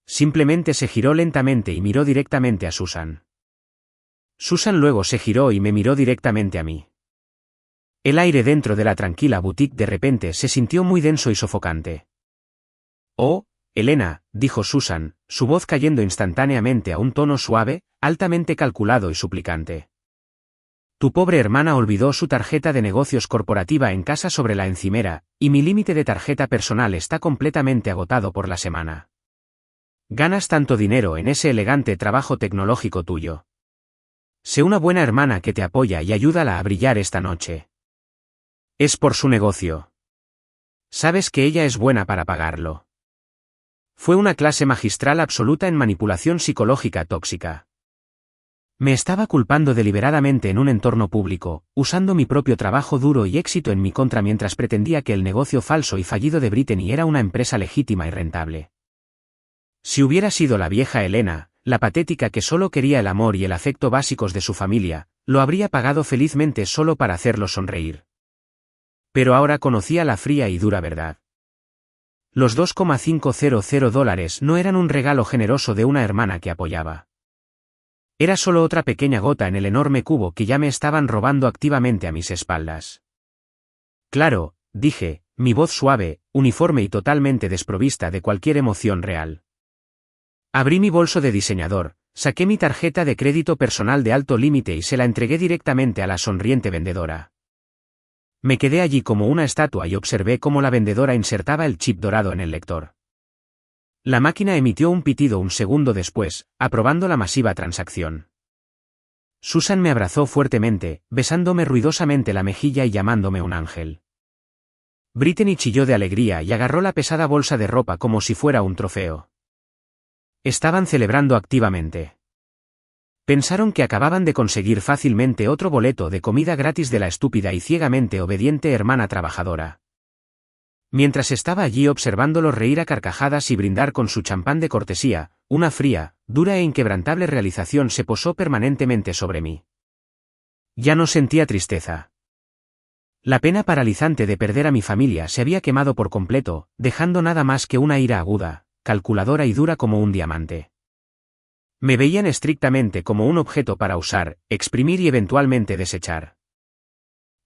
Simplemente se giró lentamente y miró directamente a Susan. Susan luego se giró y me miró directamente a mí. El aire dentro de la tranquila boutique de repente se sintió muy denso y sofocante. Oh, Elena, dijo Susan, su voz cayendo instantáneamente a un tono suave, altamente calculado y suplicante. Tu pobre hermana olvidó su tarjeta de negocios corporativa en casa sobre la encimera, y mi límite de tarjeta personal está completamente agotado por la semana. Ganas tanto dinero en ese elegante trabajo tecnológico tuyo. Sé una buena hermana que te apoya y ayúdala a brillar esta noche. Es por su negocio. Sabes que ella es buena para pagarlo. Fue una clase magistral absoluta en manipulación psicológica tóxica. Me estaba culpando deliberadamente en un entorno público, usando mi propio trabajo duro y éxito en mi contra mientras pretendía que el negocio falso y fallido de Brittany era una empresa legítima y rentable. Si hubiera sido la vieja Elena, la patética que solo quería el amor y el afecto básicos de su familia, lo habría pagado felizmente solo para hacerlo sonreír. Pero ahora conocía la fría y dura verdad. Los $2,500 no eran un regalo generoso de una hermana que apoyaba. Era solo otra pequeña gota en el enorme cubo que ya me estaban robando activamente a mis espaldas. Claro, dije, mi voz suave, uniforme y totalmente desprovista de cualquier emoción real. Abrí mi bolso de diseñador, saqué mi tarjeta de crédito personal de alto límite y se la entregué directamente a la sonriente vendedora. Me quedé allí como una estatua y observé cómo la vendedora insertaba el chip dorado en el lector. La máquina emitió un pitido un segundo después, aprobando la masiva transacción. Susan me abrazó fuertemente, besándome ruidosamente la mejilla y llamándome un ángel. Brittany chilló de alegría y agarró la pesada bolsa de ropa como si fuera un trofeo. Estaban celebrando activamente. Pensaron que acababan de conseguir fácilmente otro boleto de comida gratis de la estúpida y ciegamente obediente hermana trabajadora. Mientras estaba allí observándolos reír a carcajadas y brindar con su champán de cortesía, una fría, dura e inquebrantable realización se posó permanentemente sobre mí. Ya no sentía tristeza. La pena paralizante de perder a mi familia se había quemado por completo, dejando nada más que una ira aguda, calculadora y dura como un diamante. Me veían estrictamente como un objeto para usar, exprimir y eventualmente desechar.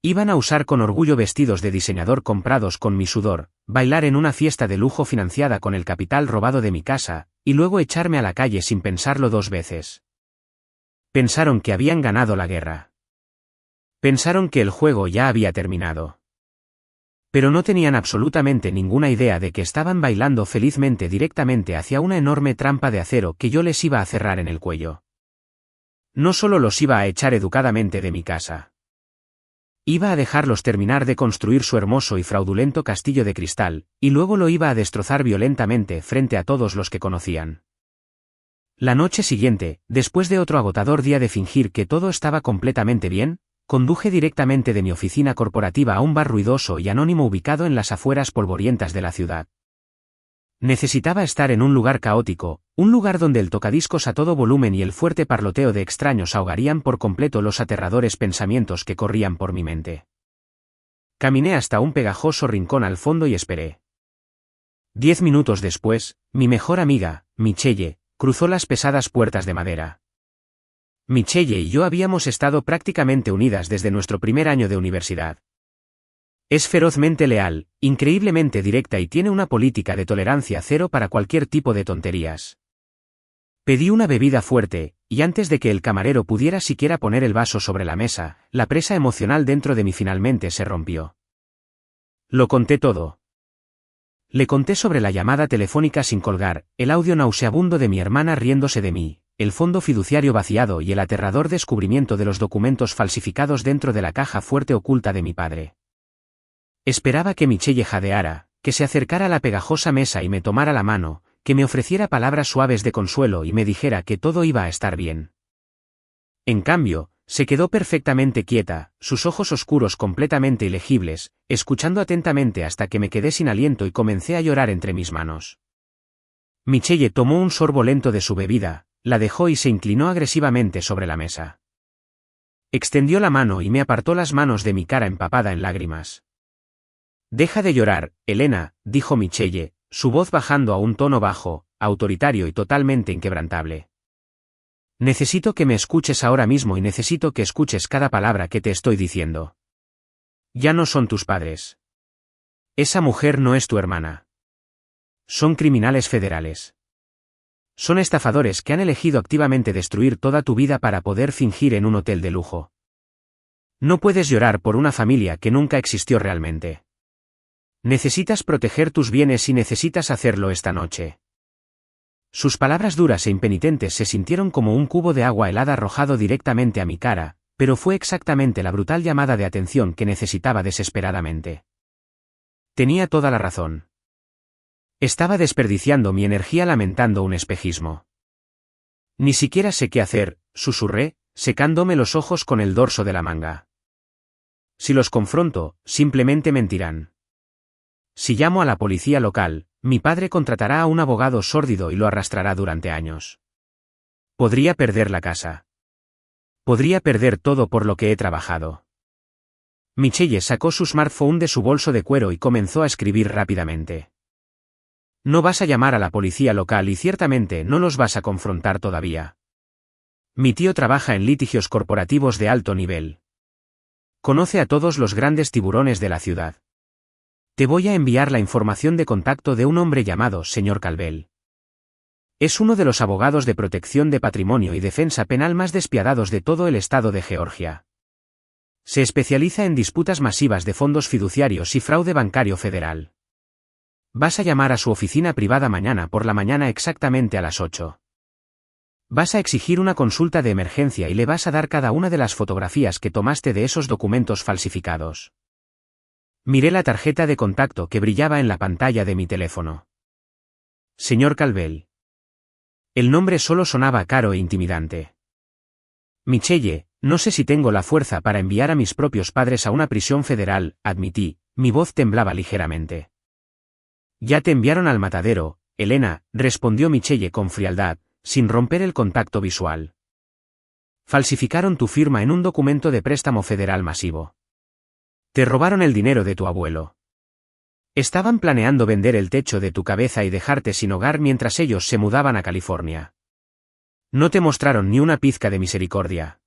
Iban a usar con orgullo vestidos de diseñador comprados con mi sudor, bailar en una fiesta de lujo financiada con el capital robado de mi casa, y luego echarme a la calle sin pensarlo dos veces. Pensaron que habían ganado la guerra. Pensaron que el juego ya había terminado. Pero no tenían absolutamente ninguna idea de que estaban bailando felizmente directamente hacia una enorme trampa de acero que yo les iba a cerrar en el cuello. No solo los iba a echar educadamente de mi casa. Iba a dejarlos terminar de construir su hermoso y fraudulento castillo de cristal, y luego lo iba a destrozar violentamente frente a todos los que conocían. La noche siguiente, después de otro agotador día de fingir que todo estaba completamente bien, conduje directamente de mi oficina corporativa a un bar ruidoso y anónimo ubicado en las afueras polvorientas de la ciudad. Necesitaba estar en un lugar caótico, un lugar donde el tocadiscos a todo volumen y el fuerte parloteo de extraños ahogarían por completo los aterradores pensamientos que corrían por mi mente. Caminé hasta un pegajoso rincón al fondo y esperé. 10 minutos después, mi mejor amiga, Michelle, cruzó las pesadas puertas de madera. Michelle y yo habíamos estado prácticamente unidas desde nuestro primer año de universidad. Es ferozmente leal, increíblemente directa y tiene una política de tolerancia cero para cualquier tipo de tonterías. Pedí una bebida fuerte, y antes de que el camarero pudiera siquiera poner el vaso sobre la mesa, la presa emocional dentro de mí finalmente se rompió. Lo conté todo. Le conté sobre la llamada telefónica sin colgar, el audio nauseabundo de mi hermana riéndose de mí, el fondo fiduciario vaciado y el aterrador descubrimiento de los documentos falsificados dentro de la caja fuerte oculta de mi padre. Esperaba que Michelle jadeara, que se acercara a la pegajosa mesa y me tomara la mano, que me ofreciera palabras suaves de consuelo y me dijera que todo iba a estar bien. En cambio, se quedó perfectamente quieta, sus ojos oscuros completamente ilegibles, escuchando atentamente hasta que me quedé sin aliento y comencé a llorar entre mis manos. Michelle tomó un sorbo lento de su bebida, la dejó y se inclinó agresivamente sobre la mesa. Extendió la mano y me apartó las manos de mi cara empapada en lágrimas. «Deja de llorar, Elena», dijo Michelle, su voz bajando a un tono bajo, autoritario y totalmente inquebrantable. «Necesito que me escuches ahora mismo y necesito que escuches cada palabra que te estoy diciendo. Ya no son tus padres. Esa mujer no es tu hermana. Son criminales federales. Son estafadores que han elegido activamente destruir toda tu vida para poder fingir en un hotel de lujo. No puedes llorar por una familia que nunca existió realmente. Necesitas proteger tus bienes y necesitas hacerlo esta noche». Sus palabras duras e impenitentes se sintieron como un cubo de agua helada arrojado directamente a mi cara, pero fue exactamente la brutal llamada de atención que necesitaba desesperadamente. Tenía toda la razón. Estaba desperdiciando mi energía lamentando un espejismo. Ni siquiera sé qué hacer, susurré, secándome los ojos con el dorso de la manga. Si los confronto, simplemente mentirán. Si llamo a la policía local, mi padre contratará a un abogado sórdido y lo arrastrará durante años. Podría perder la casa. Podría perder todo por lo que he trabajado. Michelle sacó su smartphone de su bolso de cuero y comenzó a escribir rápidamente. No vas a llamar a la policía local y ciertamente no los vas a confrontar todavía. Mi tío trabaja en litigios corporativos de alto nivel. Conoce a todos los grandes tiburones de la ciudad. Te voy a enviar la información de contacto de un hombre llamado señor Calvel. Es uno de los abogados de protección de patrimonio y defensa penal más despiadados de todo el estado de Georgia. Se especializa en disputas masivas de fondos fiduciarios y fraude bancario federal. Vas a llamar a su oficina privada mañana por la mañana exactamente a las 8. Vas a exigir una consulta de emergencia y le vas a dar cada una de las fotografías que tomaste de esos documentos falsificados. Miré la tarjeta de contacto que brillaba en la pantalla de mi teléfono. Señor Calvel. El nombre solo sonaba caro e intimidante. Michelle, no sé si tengo la fuerza para enviar a mis propios padres a una prisión federal, admití, mi voz temblaba ligeramente. Ya te enviaron al matadero, Elena, respondió Michelle con frialdad, sin romper el contacto visual. Falsificaron tu firma en un documento de préstamo federal masivo. Te robaron el dinero de tu abuelo. Estaban planeando vender el techo de tu cabeza y dejarte sin hogar mientras ellos se mudaban a California. No te mostraron ni una pizca de misericordia.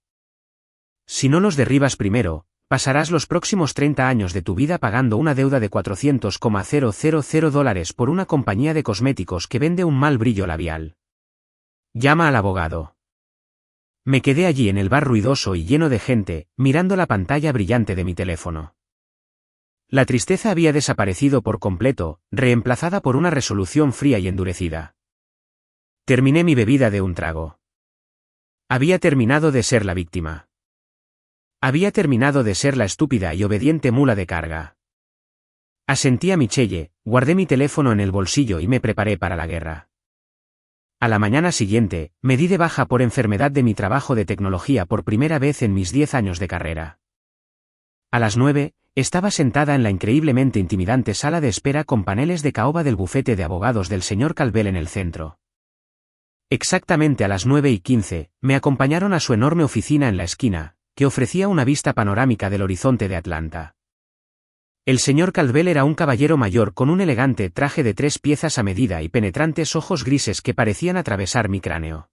Si no los derribas primero, pasarás los próximos 30 años de tu vida pagando una deuda de $400,000 por una compañía de cosméticos que vende un mal brillo labial. Llama al abogado. Me quedé allí en el bar ruidoso y lleno de gente, mirando la pantalla brillante de mi teléfono. La tristeza había desaparecido por completo, reemplazada por una resolución fría y endurecida. Terminé mi bebida de un trago. Había terminado de ser la víctima. Había terminado de ser la estúpida y obediente mula de carga. Asentí a Michelle, guardé mi teléfono en el bolsillo y me preparé para la guerra. A la mañana siguiente, me di de baja por enfermedad de mi trabajo de tecnología por primera vez en mis 10 años de carrera. A las 9, estaba sentada en la increíblemente intimidante sala de espera con paneles de caoba del bufete de abogados del señor Calvel en el centro. Exactamente a las 9:15, me acompañaron a su enorme oficina en la esquina, que ofrecía una vista panorámica del horizonte de Atlanta. El señor Calvel era un caballero mayor con un elegante traje de 3 piezas a medida y penetrantes ojos grises que parecían atravesar mi cráneo.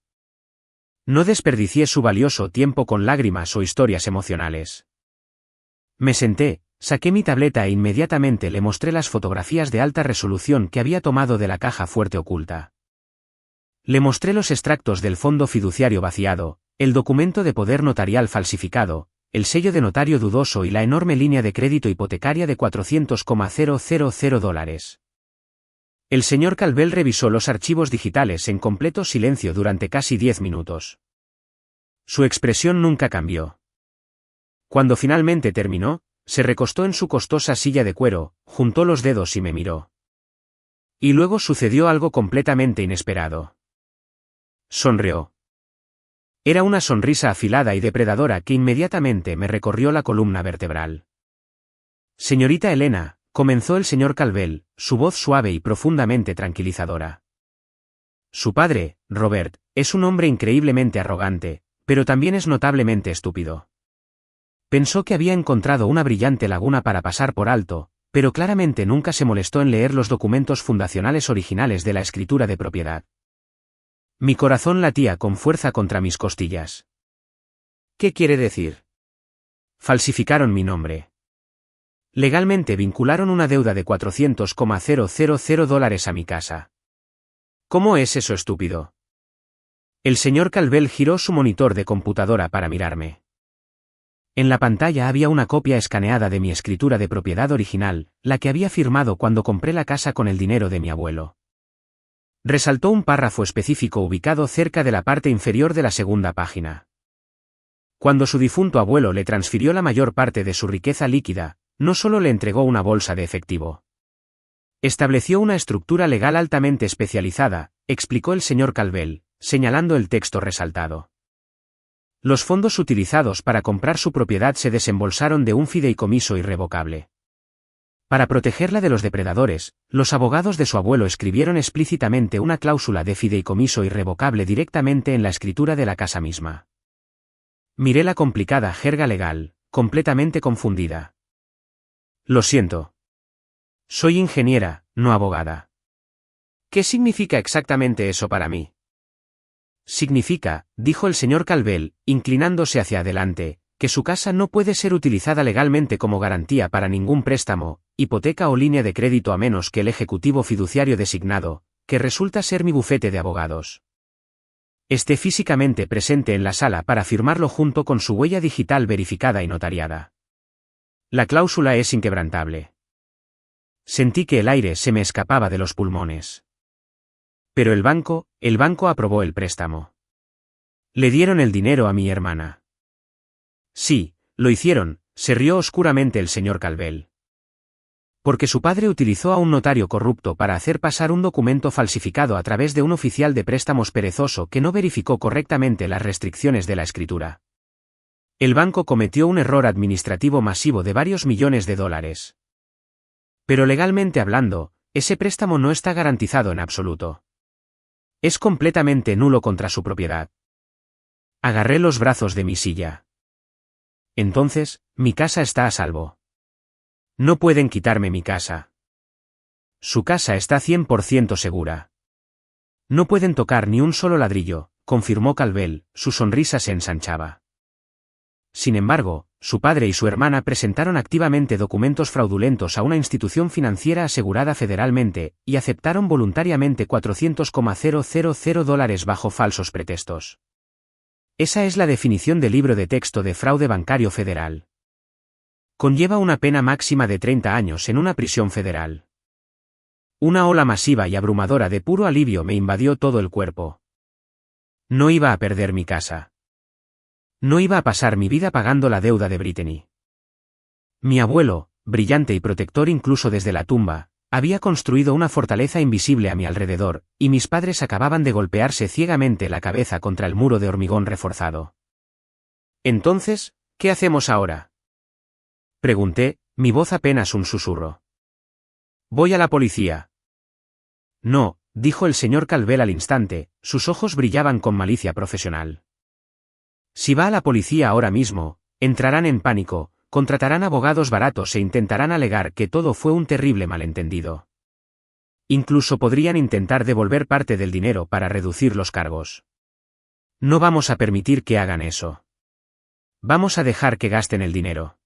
No desperdicié su valioso tiempo con lágrimas o historias emocionales. Me senté, saqué mi tableta e inmediatamente le mostré las fotografías de alta resolución que había tomado de la caja fuerte oculta. Le mostré los extractos del fondo fiduciario vaciado, el documento de poder notarial falsificado, el sello de notario dudoso y la enorme línea de crédito hipotecaria de $400,000. El señor Calvel revisó los archivos digitales en completo silencio durante casi 10 minutos. Su expresión nunca cambió. Cuando finalmente terminó, se recostó en su costosa silla de cuero, juntó los dedos y me miró. Y luego sucedió algo completamente inesperado. Sonrió. Era una sonrisa afilada y depredadora que inmediatamente me recorrió la columna vertebral. Señorita Elena, comenzó el señor Calvel, su voz suave y profundamente tranquilizadora. Su padre, Robert, es un hombre increíblemente arrogante, pero también es notablemente estúpido. Pensó que había encontrado una brillante laguna para pasar por alto, pero claramente nunca se molestó en leer los documentos fundacionales originales de la escritura de propiedad. Mi corazón latía con fuerza contra mis costillas. ¿Qué quiere decir? Falsificaron mi nombre. Legalmente vincularon una deuda de $400,000 a mi casa. ¿Cómo es eso estúpido? El señor Calvel giró su monitor de computadora para mirarme. En la pantalla había una copia escaneada de mi escritura de propiedad original, la que había firmado cuando compré la casa con el dinero de mi abuelo. Resaltó un párrafo específico ubicado cerca de la parte inferior de la segunda página. Cuando su difunto abuelo le transfirió la mayor parte de su riqueza líquida, no solo le entregó una bolsa de efectivo. Estableció una estructura legal altamente especializada, explicó el señor Calvel, señalando el texto resaltado. Los fondos utilizados para comprar su propiedad se desembolsaron de un fideicomiso irrevocable. Para protegerla de los depredadores, los abogados de su abuelo escribieron explícitamente una cláusula de fideicomiso irrevocable directamente en la escritura de la casa misma. Miré la complicada jerga legal, completamente confundida. Lo siento. Soy ingeniera, no abogada. ¿Qué significa exactamente eso para mí? Significa, dijo el señor Calvel, inclinándose hacia adelante, que su casa no puede ser utilizada legalmente como garantía para ningún préstamo, hipoteca o línea de crédito a menos que el ejecutivo fiduciario designado, que resulta ser mi bufete de abogados, esté físicamente presente en la sala para firmarlo junto con su huella digital verificada y notariada. La cláusula es inquebrantable. Sentí que el aire se me escapaba de los pulmones. Pero el banco aprobó el préstamo. Le dieron el dinero a mi hermana. Sí, lo hicieron, se rió oscuramente el señor Calvel. Porque su padre utilizó a un notario corrupto para hacer pasar un documento falsificado a través de un oficial de préstamos perezoso que no verificó correctamente las restricciones de la escritura. El banco cometió un error administrativo masivo de varios millones de dólares. Pero legalmente hablando, ese préstamo no está garantizado en absoluto. Es completamente nulo contra su propiedad. Agarré los brazos de mi silla. Entonces, mi casa está a salvo. No pueden quitarme mi casa. Su casa está 100% segura. No pueden tocar ni un solo ladrillo, confirmó Calvel, su sonrisa se ensanchaba. Sin embargo, su padre y su hermana presentaron activamente documentos fraudulentos a una institución financiera asegurada federalmente, y aceptaron voluntariamente $400,000 bajo falsos pretextos. Esa es la definición del libro de texto de fraude bancario federal. Conlleva una pena máxima de 30 años en una prisión federal. Una ola masiva y abrumadora de puro alivio me invadió todo el cuerpo. No iba a perder mi casa. No iba a pasar mi vida pagando la deuda de Brittany. Mi abuelo, brillante y protector incluso desde la tumba, había construido una fortaleza invisible a mi alrededor, y mis padres acababan de golpearse ciegamente la cabeza contra el muro de hormigón reforzado. Entonces, ¿qué hacemos ahora?, pregunté, mi voz apenas un susurro. Voy a la policía. No, dijo el señor Calvel al instante, sus ojos brillaban con malicia profesional. Si va a la policía ahora mismo, entrarán en pánico, contratarán abogados baratos e intentarán alegar que todo fue un terrible malentendido. Incluso podrían intentar devolver parte del dinero para reducir los cargos. No vamos a permitir que hagan eso. Vamos a dejar que gasten el dinero.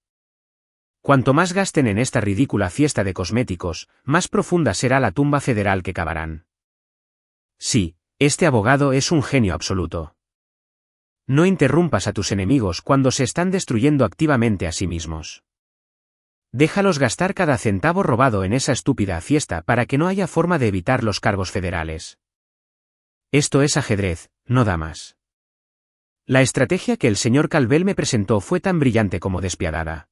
Cuanto más gasten en esta ridícula fiesta de cosméticos, más profunda será la tumba federal que cavarán. Sí, este abogado es un genio absoluto. No interrumpas a tus enemigos cuando se están destruyendo activamente a sí mismos. Déjalos gastar cada centavo robado en esa estúpida fiesta para que no haya forma de evitar los cargos federales. Esto es ajedrez, no damas. La estrategia que el señor Calvel me presentó fue tan brillante como despiadada.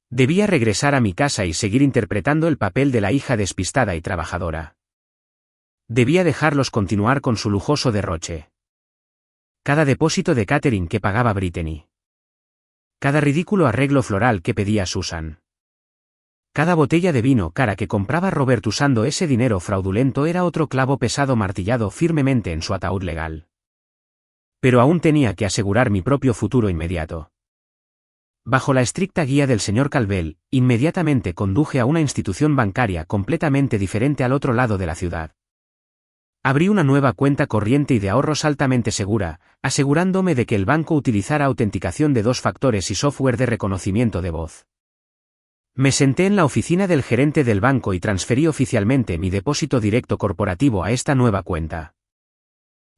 Debía regresar a mi casa y seguir interpretando el papel de la hija despistada y trabajadora. Debía dejarlos continuar con su lujoso derroche. Cada depósito de catering que pagaba Brittany. Cada ridículo arreglo floral que pedía Susan. Cada botella de vino cara que compraba Robert usando ese dinero fraudulento era otro clavo pesado martillado firmemente en su ataúd legal. Pero aún tenía que asegurar mi propio futuro inmediato. Bajo la estricta guía del señor Calvel, inmediatamente conduje a una institución bancaria completamente diferente al otro lado de la ciudad. Abrí una nueva cuenta corriente y de ahorros altamente segura, asegurándome de que el banco utilizara autenticación de 2 factores y software de reconocimiento de voz. Me senté en la oficina del gerente del banco y transferí oficialmente mi depósito directo corporativo a esta nueva cuenta.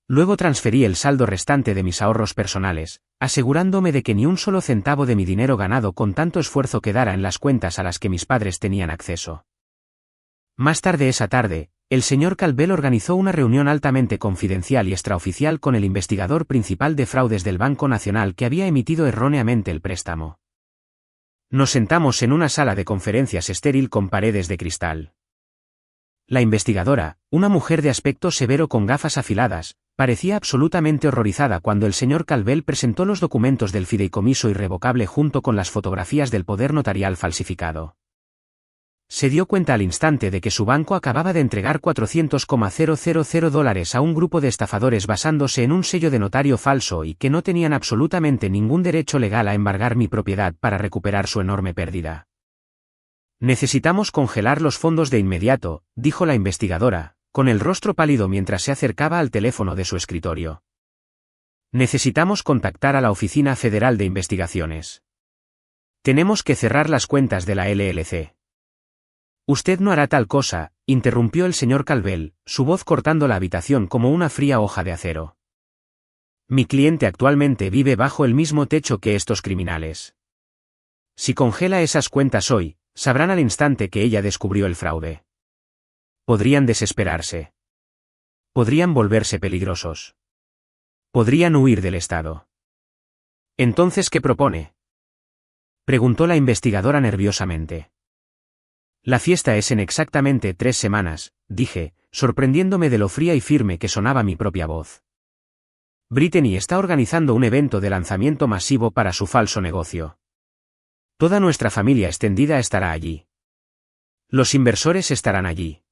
Luego transferí el saldo restante de mis ahorros personales, asegurándome de que ni un solo centavo de mi dinero ganado con tanto esfuerzo quedara en las cuentas a las que mis padres tenían acceso. Más tarde esa tarde, el señor Calvel organizó una reunión altamente confidencial y extraoficial con el investigador principal de fraudes del Banco Nacional que había emitido erróneamente el préstamo. Nos sentamos en una sala de conferencias estéril con paredes de cristal. La investigadora, una mujer de aspecto severo con gafas afiladas, parecía absolutamente horrorizada cuando el señor Calvel presentó los documentos del fideicomiso irrevocable junto con las fotografías del poder notarial falsificado. Se dio cuenta al instante de que su banco acababa de entregar $400,000 a un grupo de estafadores basándose en un sello de notario falso y que no tenían absolutamente ningún derecho legal a embargar mi propiedad para recuperar su enorme pérdida. Necesitamos congelar los fondos de inmediato, dijo la investigadora, con el rostro pálido mientras se acercaba al teléfono de su escritorio. Necesitamos contactar a la Oficina Federal de Investigaciones. Tenemos que cerrar las cuentas de la LLC. Usted no hará tal cosa, interrumpió el señor Calvel, su voz cortando la habitación como una fría hoja de acero. Mi cliente actualmente vive bajo el mismo techo que estos criminales. Si congela esas cuentas hoy, sabrán al instante que ella descubrió el fraude. Podrían desesperarse. Podrían volverse peligrosos. Podrían huir del Estado. ¿Entonces qué propone?, preguntó la investigadora nerviosamente. La fiesta es en exactamente 3 semanas, dije, sorprendiéndome de lo fría y firme que sonaba mi propia voz. Brittany está organizando un evento de lanzamiento masivo para su falso negocio. Toda nuestra familia extendida estará allí. Los inversores estarán allí.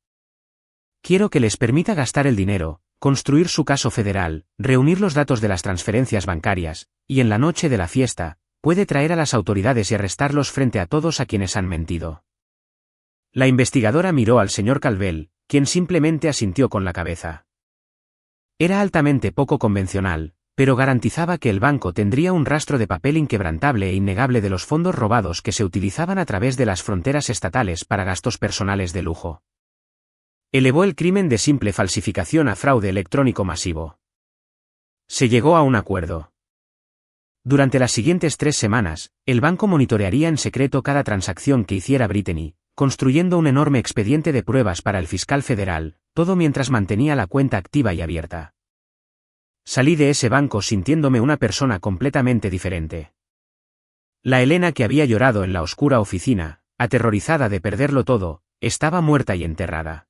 Quiero que les permita gastar el dinero, construir su caso federal, reunir los datos de las transferencias bancarias, y en la noche de la fiesta, puede traer a las autoridades y arrestarlos frente a todos a quienes han mentido. La investigadora miró al señor Calvel, quien simplemente asintió con la cabeza. Era altamente poco convencional, pero garantizaba que el banco tendría un rastro de papel inquebrantable e innegable de los fondos robados que se utilizaban a través de las fronteras estatales para gastos personales de lujo. Elevó el crimen de simple falsificación a fraude electrónico masivo. Se llegó a un acuerdo. Durante las siguientes 3 semanas, el banco monitorearía en secreto cada transacción que hiciera Brittany, construyendo un enorme expediente de pruebas para el fiscal federal, todo mientras mantenía la cuenta activa y abierta. Salí de ese banco sintiéndome una persona completamente diferente. La Elena que había llorado en la oscura oficina, aterrorizada de perderlo todo, estaba muerta y enterrada.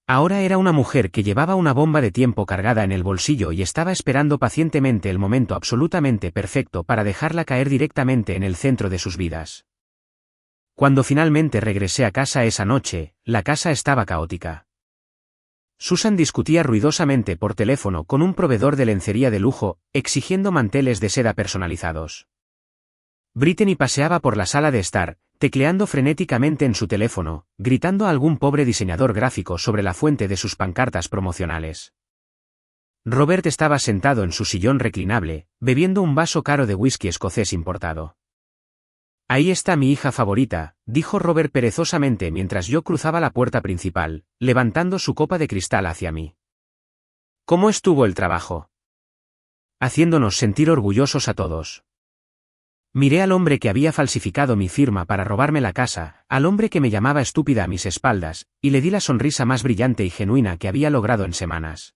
Ahora era una mujer que llevaba una bomba de tiempo cargada en el bolsillo y estaba esperando pacientemente el momento absolutamente perfecto para dejarla caer directamente en el centro de sus vidas. Cuando finalmente regresé a casa esa noche, la casa estaba caótica. Susan discutía ruidosamente por teléfono con un proveedor de lencería de lujo, exigiendo manteles de seda personalizados. Brittany paseaba por la sala de estar, tecleando frenéticamente en su teléfono, gritando a algún pobre diseñador gráfico sobre la fuente de sus pancartas promocionales. Robert estaba sentado en su sillón reclinable, bebiendo un vaso caro de whisky escocés importado. Ahí está mi hija favorita, dijo Robert perezosamente mientras yo cruzaba la puerta principal, levantando su copa de cristal hacia mí. ¿Cómo estuvo el trabajo? Haciéndonos sentir orgullosos a todos. Miré al hombre que había falsificado mi firma para robarme la casa, al hombre que me llamaba estúpida a mis espaldas, y le di la sonrisa más brillante y genuina que había logrado en semanas.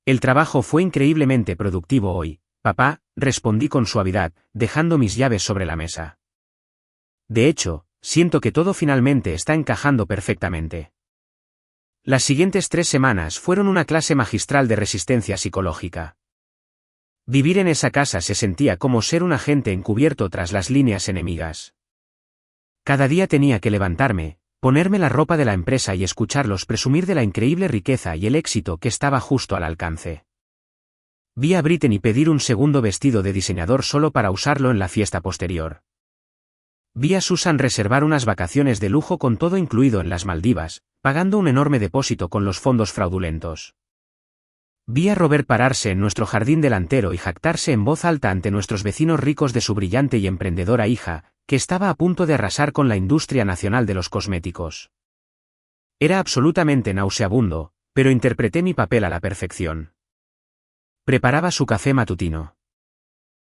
El trabajo fue increíblemente productivo hoy, papá, respondí con suavidad, dejando mis llaves sobre la mesa. De hecho, siento que todo finalmente está encajando perfectamente. Las siguientes 3 semanas fueron una clase magistral de resistencia psicológica. Vivir en esa casa se sentía como ser un agente encubierto tras las líneas enemigas. Cada día tenía que levantarme, ponerme la ropa de la empresa y escucharlos presumir de la increíble riqueza y el éxito que estaba justo al alcance. Vi a Brittany pedir un segundo vestido de diseñador solo para usarlo en la fiesta posterior. Vi a Susan reservar unas vacaciones de lujo con todo incluido en las Maldivas, pagando un enorme depósito con los fondos fraudulentos. Vi a Robert pararse en nuestro jardín delantero y jactarse en voz alta ante nuestros vecinos ricos de su brillante y emprendedora hija, que estaba a punto de arrasar con la industria nacional de los cosméticos. Era absolutamente nauseabundo, pero interpreté mi papel a la perfección. Preparaba su café matutino.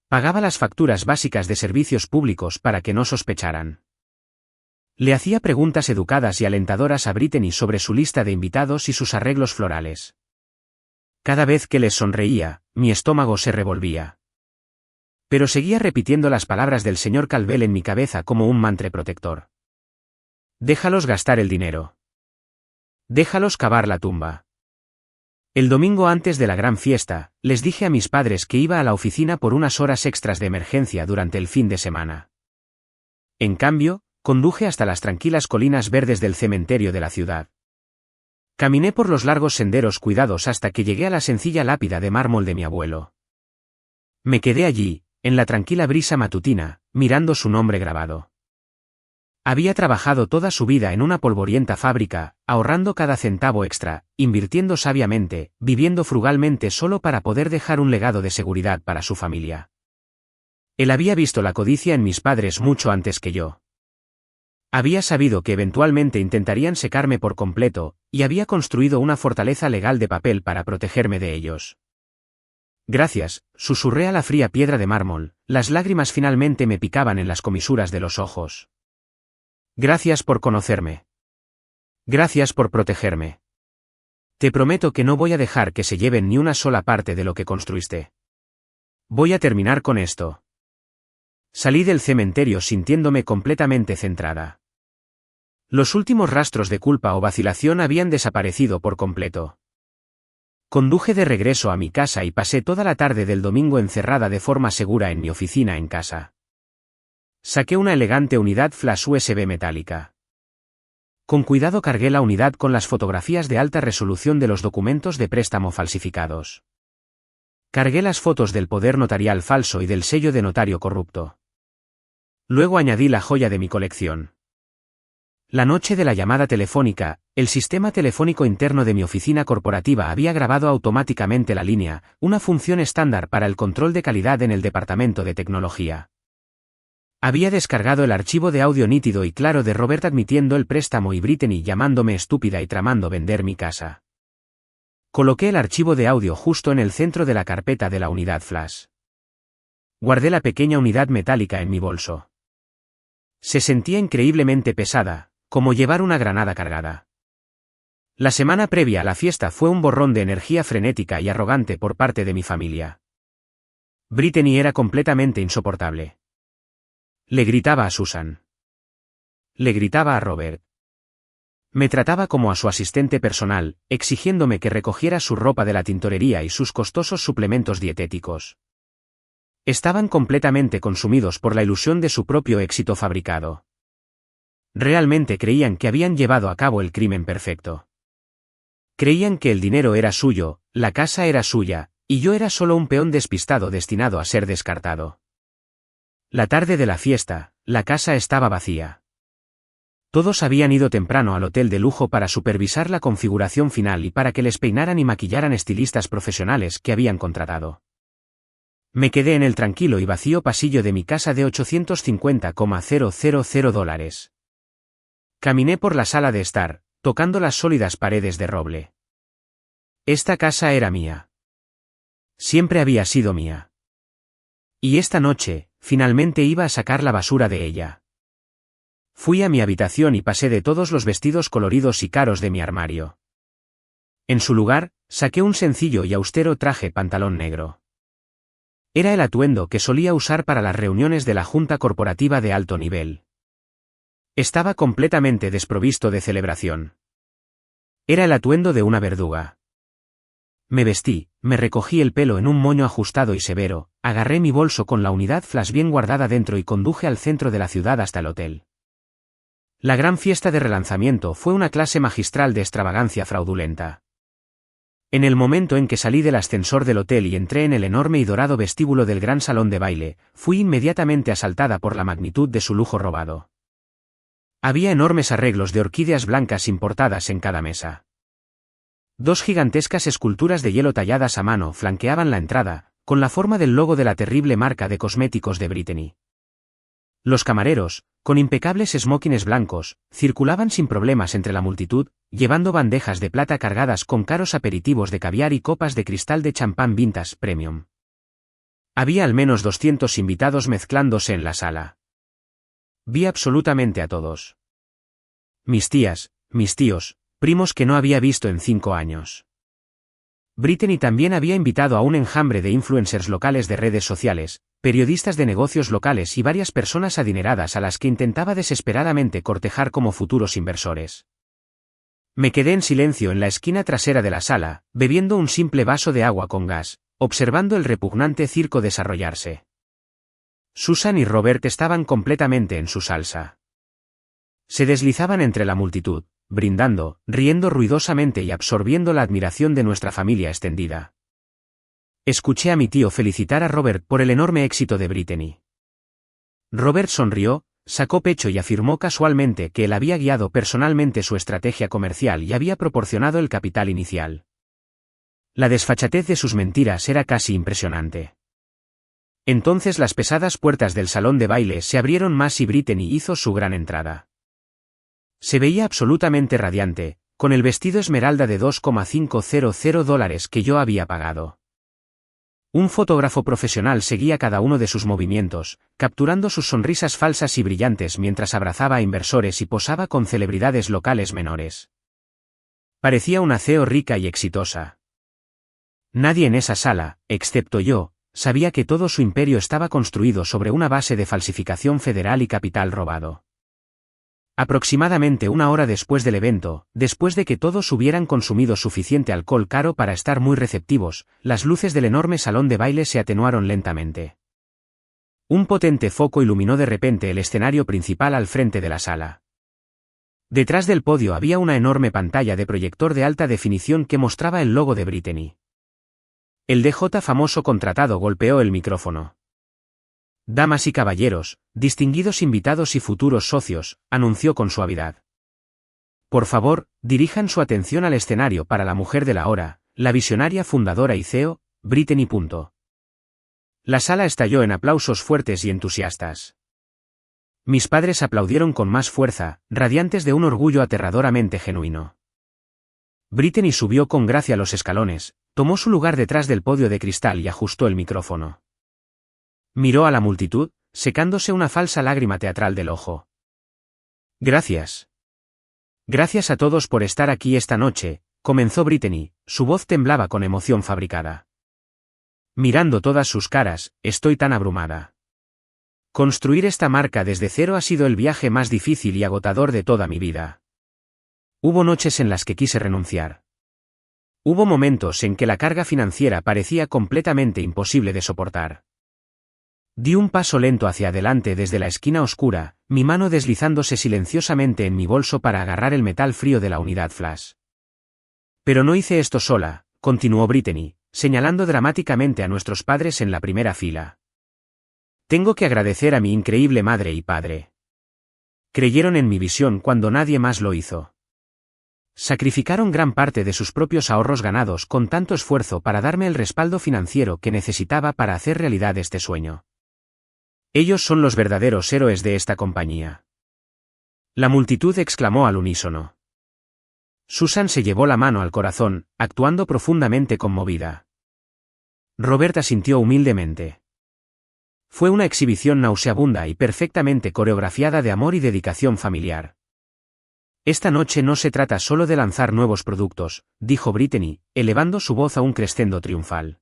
Pagaba las facturas básicas de servicios públicos para que no sospecharan. Le hacía preguntas educadas y alentadoras a Brittany sobre su lista de invitados y sus arreglos florales. Cada vez que les sonreía, mi estómago se revolvía. Pero seguía repitiendo las palabras del señor Calvel en mi cabeza como un mantra protector. Déjalos gastar el dinero. Déjalos cavar la tumba. El domingo antes de la gran fiesta, les dije a mis padres que iba a la oficina por unas horas extras de emergencia durante el fin de semana. En cambio, conduje hasta las tranquilas colinas verdes del cementerio de la ciudad. Caminé por los largos senderos cuidados hasta que llegué a la sencilla lápida de mármol de mi abuelo. Me quedé allí, en la tranquila brisa matutina, mirando su nombre grabado. Había trabajado toda su vida en una polvorienta fábrica, ahorrando cada centavo extra, invirtiendo sabiamente, viviendo frugalmente solo para poder dejar un legado de seguridad para su familia. Él había visto la codicia en mis padres mucho antes que yo. Había sabido que eventualmente intentarían secarme por completo, y había construido una fortaleza legal de papel para protegerme de ellos. Gracias, susurré a la fría piedra de mármol, las lágrimas finalmente me picaban en las comisuras de los ojos. Gracias por conocerme. Gracias por protegerme. Te prometo que no voy a dejar que se lleven ni una sola parte de lo que construiste. Voy a terminar con esto. Salí del cementerio sintiéndome completamente centrada. Los últimos rastros de culpa o vacilación habían desaparecido por completo. Conduje de regreso a mi casa y pasé toda la tarde del domingo encerrada de forma segura en mi oficina en casa. Saqué una elegante unidad flash USB metálica. Con cuidado cargué la unidad con las fotografías de alta resolución de los documentos de préstamo falsificados. Cargué las fotos del poder notarial falso y del sello de notario corrupto. Luego añadí la joya de mi colección. La noche de la llamada telefónica, el sistema telefónico interno de mi oficina corporativa había grabado automáticamente la línea, una función estándar para el control de calidad en el departamento de tecnología. Había descargado el archivo de audio nítido y claro de Robert admitiendo el préstamo y Brittany llamándome estúpida y tramando vender mi casa. Coloqué el archivo de audio justo en el centro de la carpeta de la unidad flash. Guardé la pequeña unidad metálica en mi bolso. Se sentía increíblemente pesada, como llevar una granada cargada. La semana previa a la fiesta fue un borrón de energía frenética y arrogante por parte de mi familia. Brittany era completamente insoportable. Le gritaba a Susan. Le gritaba a Robert. Me trataba como a su asistente personal, exigiéndome que recogiera su ropa de la tintorería y sus costosos suplementos dietéticos. Estaban completamente consumidos por la ilusión de su propio éxito fabricado. Realmente creían que habían llevado a cabo el crimen perfecto. Creían que el dinero era suyo, la casa era suya, y yo era solo un peón despistado destinado a ser descartado. La tarde de la fiesta, la casa estaba vacía. Todos habían ido temprano al hotel de lujo para supervisar la configuración final y para que les peinaran y maquillaran estilistas profesionales que habían contratado. Me quedé en el tranquilo y vacío pasillo de mi casa de $850,000. Caminé por la sala de estar, tocando las sólidas paredes de roble. Esta casa era mía. Siempre había sido mía. Y esta noche, finalmente iba a sacar la basura de ella. Fui a mi habitación y pasé de todos los vestidos coloridos y caros de mi armario. En su lugar, saqué un sencillo y austero traje pantalón negro. Era el atuendo que solía usar para las reuniones de la junta corporativa de alto nivel. Estaba completamente desprovisto de celebración. Era el atuendo de una verduga. Me vestí, me recogí el pelo en un moño ajustado y severo, agarré mi bolso con la unidad flash bien guardada dentro y conduje al centro de la ciudad hasta el hotel. La gran fiesta de relanzamiento fue una clase magistral de extravagancia fraudulenta. En el momento en que salí del ascensor del hotel y entré en el enorme y dorado vestíbulo del gran salón de baile, fui inmediatamente asaltada por la magnitud de su lujo robado. Había enormes arreglos de orquídeas blancas importadas en cada mesa. 2 gigantescas esculturas de hielo talladas a mano flanqueaban la entrada, con la forma del logo de la terrible marca de cosméticos de Brittany. Los camareros, con impecables smokines blancos, circulaban sin problemas entre la multitud, llevando bandejas de plata cargadas con caros aperitivos de caviar y copas de cristal de champán vintage premium. Había al menos 200 invitados mezclándose en la sala. Vi absolutamente a todos. Mis tías, mis tíos, primos que no había visto en 5 años. Brittany también había invitado a un enjambre de influencers locales de redes sociales, periodistas de negocios locales y varias personas adineradas a las que intentaba desesperadamente cortejar como futuros inversores. Me quedé en silencio en la esquina trasera de la sala, bebiendo un simple vaso de agua con gas, observando el repugnante circo desarrollarse. Susan y Robert estaban completamente en su salsa. Se deslizaban entre la multitud, brindando, riendo ruidosamente y absorbiendo la admiración de nuestra familia extendida. Escuché a mi tío felicitar a Robert por el enorme éxito de Brittany. Robert sonrió, sacó pecho y afirmó casualmente que él había guiado personalmente su estrategia comercial y había proporcionado el capital inicial. La desfachatez de sus mentiras era casi impresionante. Entonces las pesadas puertas del salón de baile se abrieron más y Brittany hizo su gran entrada. Se veía absolutamente radiante, con el vestido esmeralda de $2,500 que yo había pagado. Un fotógrafo profesional seguía cada uno de sus movimientos, capturando sus sonrisas falsas y brillantes mientras abrazaba a inversores y posaba con celebridades locales menores. Parecía una CEO rica y exitosa. Nadie en esa sala, excepto yo, sabía que todo su imperio estaba construido sobre una base de falsificación federal y capital robado. Aproximadamente una hora después del evento, después de que todos hubieran consumido suficiente alcohol caro para estar muy receptivos, las luces del enorme salón de baile se atenuaron lentamente. Un potente foco iluminó de repente el escenario principal al frente de la sala. Detrás del podio había una enorme pantalla de proyector de alta definición que mostraba el logo de Brittany. El DJ famoso contratado golpeó el micrófono. Damas y caballeros, distinguidos invitados y futuros socios, anunció con suavidad. Por favor, dirijan su atención al escenario para la mujer de la hora, la visionaria fundadora y CEO, Brittany. La sala estalló en aplausos fuertes y entusiastas. Mis padres aplaudieron con más fuerza, radiantes de un orgullo aterradoramente genuino. Brittany subió con gracia los escalones, tomó su lugar detrás del podio de cristal y ajustó el micrófono. Miró a la multitud, secándose una falsa lágrima teatral del ojo. Gracias. Gracias a todos por estar aquí esta noche, comenzó Brittany, su voz temblaba con emoción fabricada. Mirando todas sus caras, estoy tan abrumada. Construir esta marca desde cero ha sido el viaje más difícil y agotador de toda mi vida. Hubo noches en las que quise renunciar. Hubo momentos en que la carga financiera parecía completamente imposible de soportar. Di un paso lento hacia adelante desde la esquina oscura, mi mano deslizándose silenciosamente en mi bolso para agarrar el metal frío de la unidad flash. Pero no hice esto sola, continuó Brittany, señalando dramáticamente a nuestros padres en la primera fila. Tengo que agradecer a mi increíble madre y padre. Creyeron en mi visión cuando nadie más lo hizo. Sacrificaron gran parte de sus propios ahorros ganados con tanto esfuerzo para darme el respaldo financiero que necesitaba para hacer realidad este sueño. Ellos son los verdaderos héroes de esta compañía. La multitud exclamó al unísono. Susan se llevó la mano al corazón, actuando profundamente conmovida. Robert asintió humildemente. Fue una exhibición nauseabunda y perfectamente coreografiada de amor y dedicación familiar. Esta noche no se trata solo de lanzar nuevos productos, dijo Brittany, elevando su voz a un crescendo triunfal.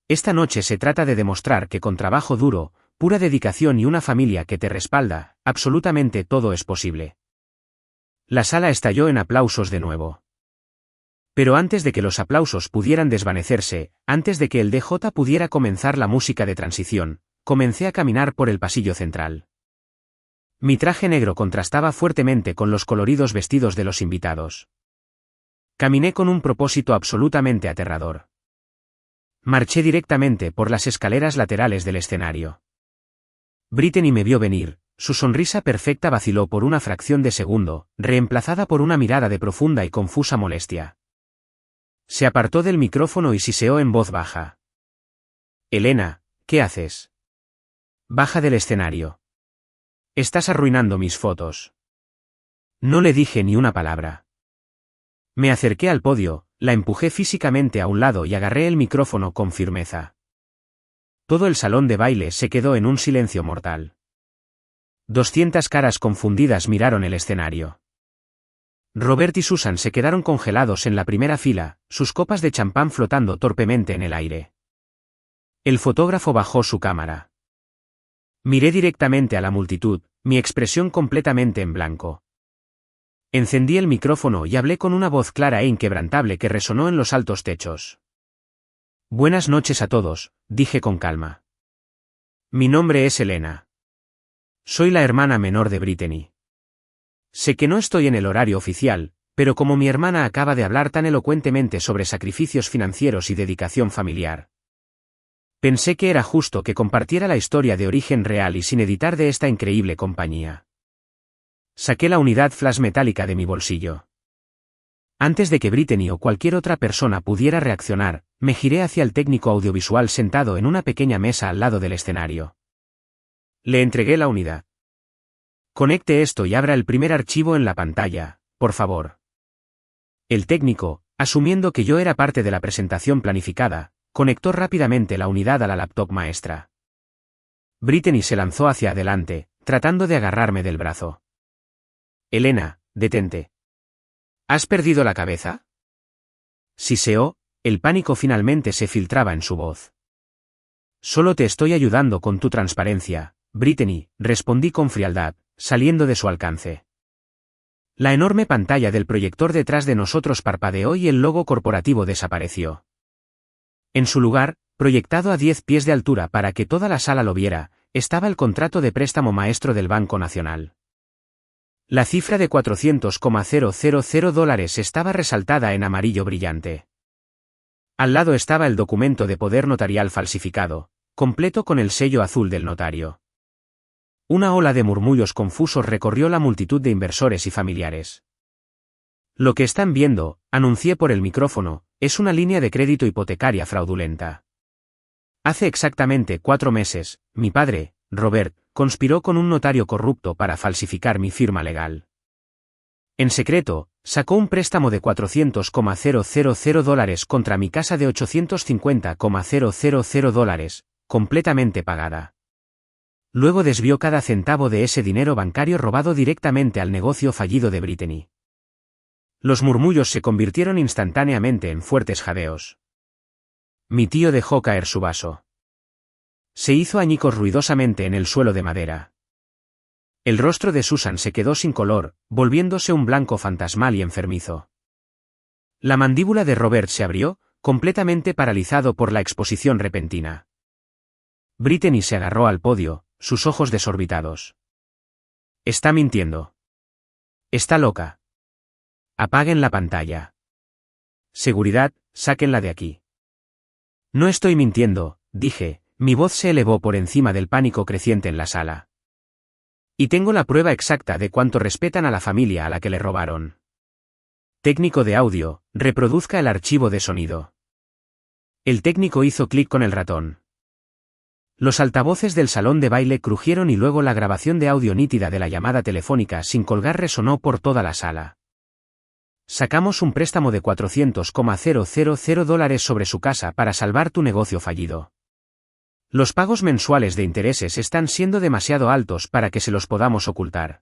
Esta noche se trata de demostrar que con trabajo duro, pura dedicación y una familia que te respalda, absolutamente todo es posible. La sala estalló en aplausos de nuevo. Pero antes de que los aplausos pudieran desvanecerse, antes de que el DJ pudiera comenzar la música de transición, comencé a caminar por el pasillo central. Mi traje negro contrastaba fuertemente con los coloridos vestidos de los invitados. Caminé con un propósito absolutamente aterrador. Marché directamente por las escaleras laterales del escenario. Brittany me vio venir, su sonrisa perfecta vaciló por una fracción de segundo, reemplazada por una mirada de profunda y confusa molestia. Se apartó del micrófono y siseó en voz baja. Elena, ¿qué haces? Baja del escenario. Estás arruinando mis fotos. No le dije ni una palabra. Me acerqué al podio, la empujé físicamente a un lado y agarré el micrófono con firmeza. Todo el salón de baile se quedó en un silencio mortal. 200 caras confundidas miraron el escenario. Robert y Susan se quedaron congelados en la primera fila, sus copas de champán flotando torpemente en el aire. El fotógrafo bajó su cámara. Miré directamente a la multitud, mi expresión completamente en blanco. Encendí el micrófono y hablé con una voz clara e inquebrantable que resonó en los altos techos. Buenas noches a todos, dije con calma. Mi nombre es Elena. Soy la hermana menor de Brittany. Sé que no estoy en el horario oficial, pero como mi hermana acaba de hablar tan elocuentemente sobre sacrificios financieros y dedicación familiar, pensé que era justo que compartiera la historia de origen real y sin editar de esta increíble compañía. Saqué la unidad flash metálica de mi bolsillo. Antes de que Brittany o cualquier otra persona pudiera reaccionar, me giré hacia el técnico audiovisual sentado en una pequeña mesa al lado del escenario. Le entregué la unidad. Conecte esto y abra el primer archivo en la pantalla, por favor. El técnico, asumiendo que yo era parte de la presentación planificada, conectó rápidamente la unidad a la laptop maestra. Brittany se lanzó hacia adelante, tratando de agarrarme del brazo. Elena, detente. ¿Has perdido la cabeza? Siseó, el pánico finalmente se filtraba en su voz. Solo te estoy ayudando con tu transparencia, Brittany, respondí con frialdad, saliendo de su alcance. La enorme pantalla del proyector detrás de nosotros parpadeó y el logo corporativo desapareció. En su lugar, proyectado a 10 pies de altura para que toda la sala lo viera, estaba el contrato de préstamo maestro del Banco Nacional. La cifra de $400,000 estaba resaltada en amarillo brillante. Al lado estaba el documento de poder notarial falsificado, completo con el sello azul del notario. Una ola de murmullos confusos recorrió la multitud de inversores y familiares. Lo que están viendo, anuncié por el micrófono, es una línea de crédito hipotecaria fraudulenta. Hace exactamente 4 meses, mi padre, Robert, conspiró con un notario corrupto para falsificar mi firma legal. En secreto, sacó un préstamo de $400,000 contra mi casa de $850,000, completamente pagada. Luego desvió cada centavo de ese dinero bancario robado directamente al negocio fallido de Brittany. Los murmullos se convirtieron instantáneamente en fuertes jadeos. Mi tío dejó caer su vaso. Se hizo añicos ruidosamente en el suelo de madera. El rostro de Susan se quedó sin color, volviéndose un blanco fantasmal y enfermizo. La mandíbula de Robert se abrió, completamente paralizado por la exposición repentina. Brittany se agarró al podio, sus ojos desorbitados. Está mintiendo. Está loca. Apaguen la pantalla. Seguridad, sáquenla de aquí. No estoy mintiendo, dije. Mi voz se elevó por encima del pánico creciente en la sala. Y tengo la prueba exacta de cuánto respetan a la familia a la que le robaron. Técnico de audio, reproduzca el archivo de sonido. El técnico hizo clic con el ratón. Los altavoces del salón de baile crujieron y luego la grabación de audio nítida de la llamada telefónica sin colgar resonó por toda la sala. Sacamos un préstamo de $400,000 sobre su casa para salvar tu negocio fallido. Los pagos mensuales de intereses están siendo demasiado altos para que se los podamos ocultar.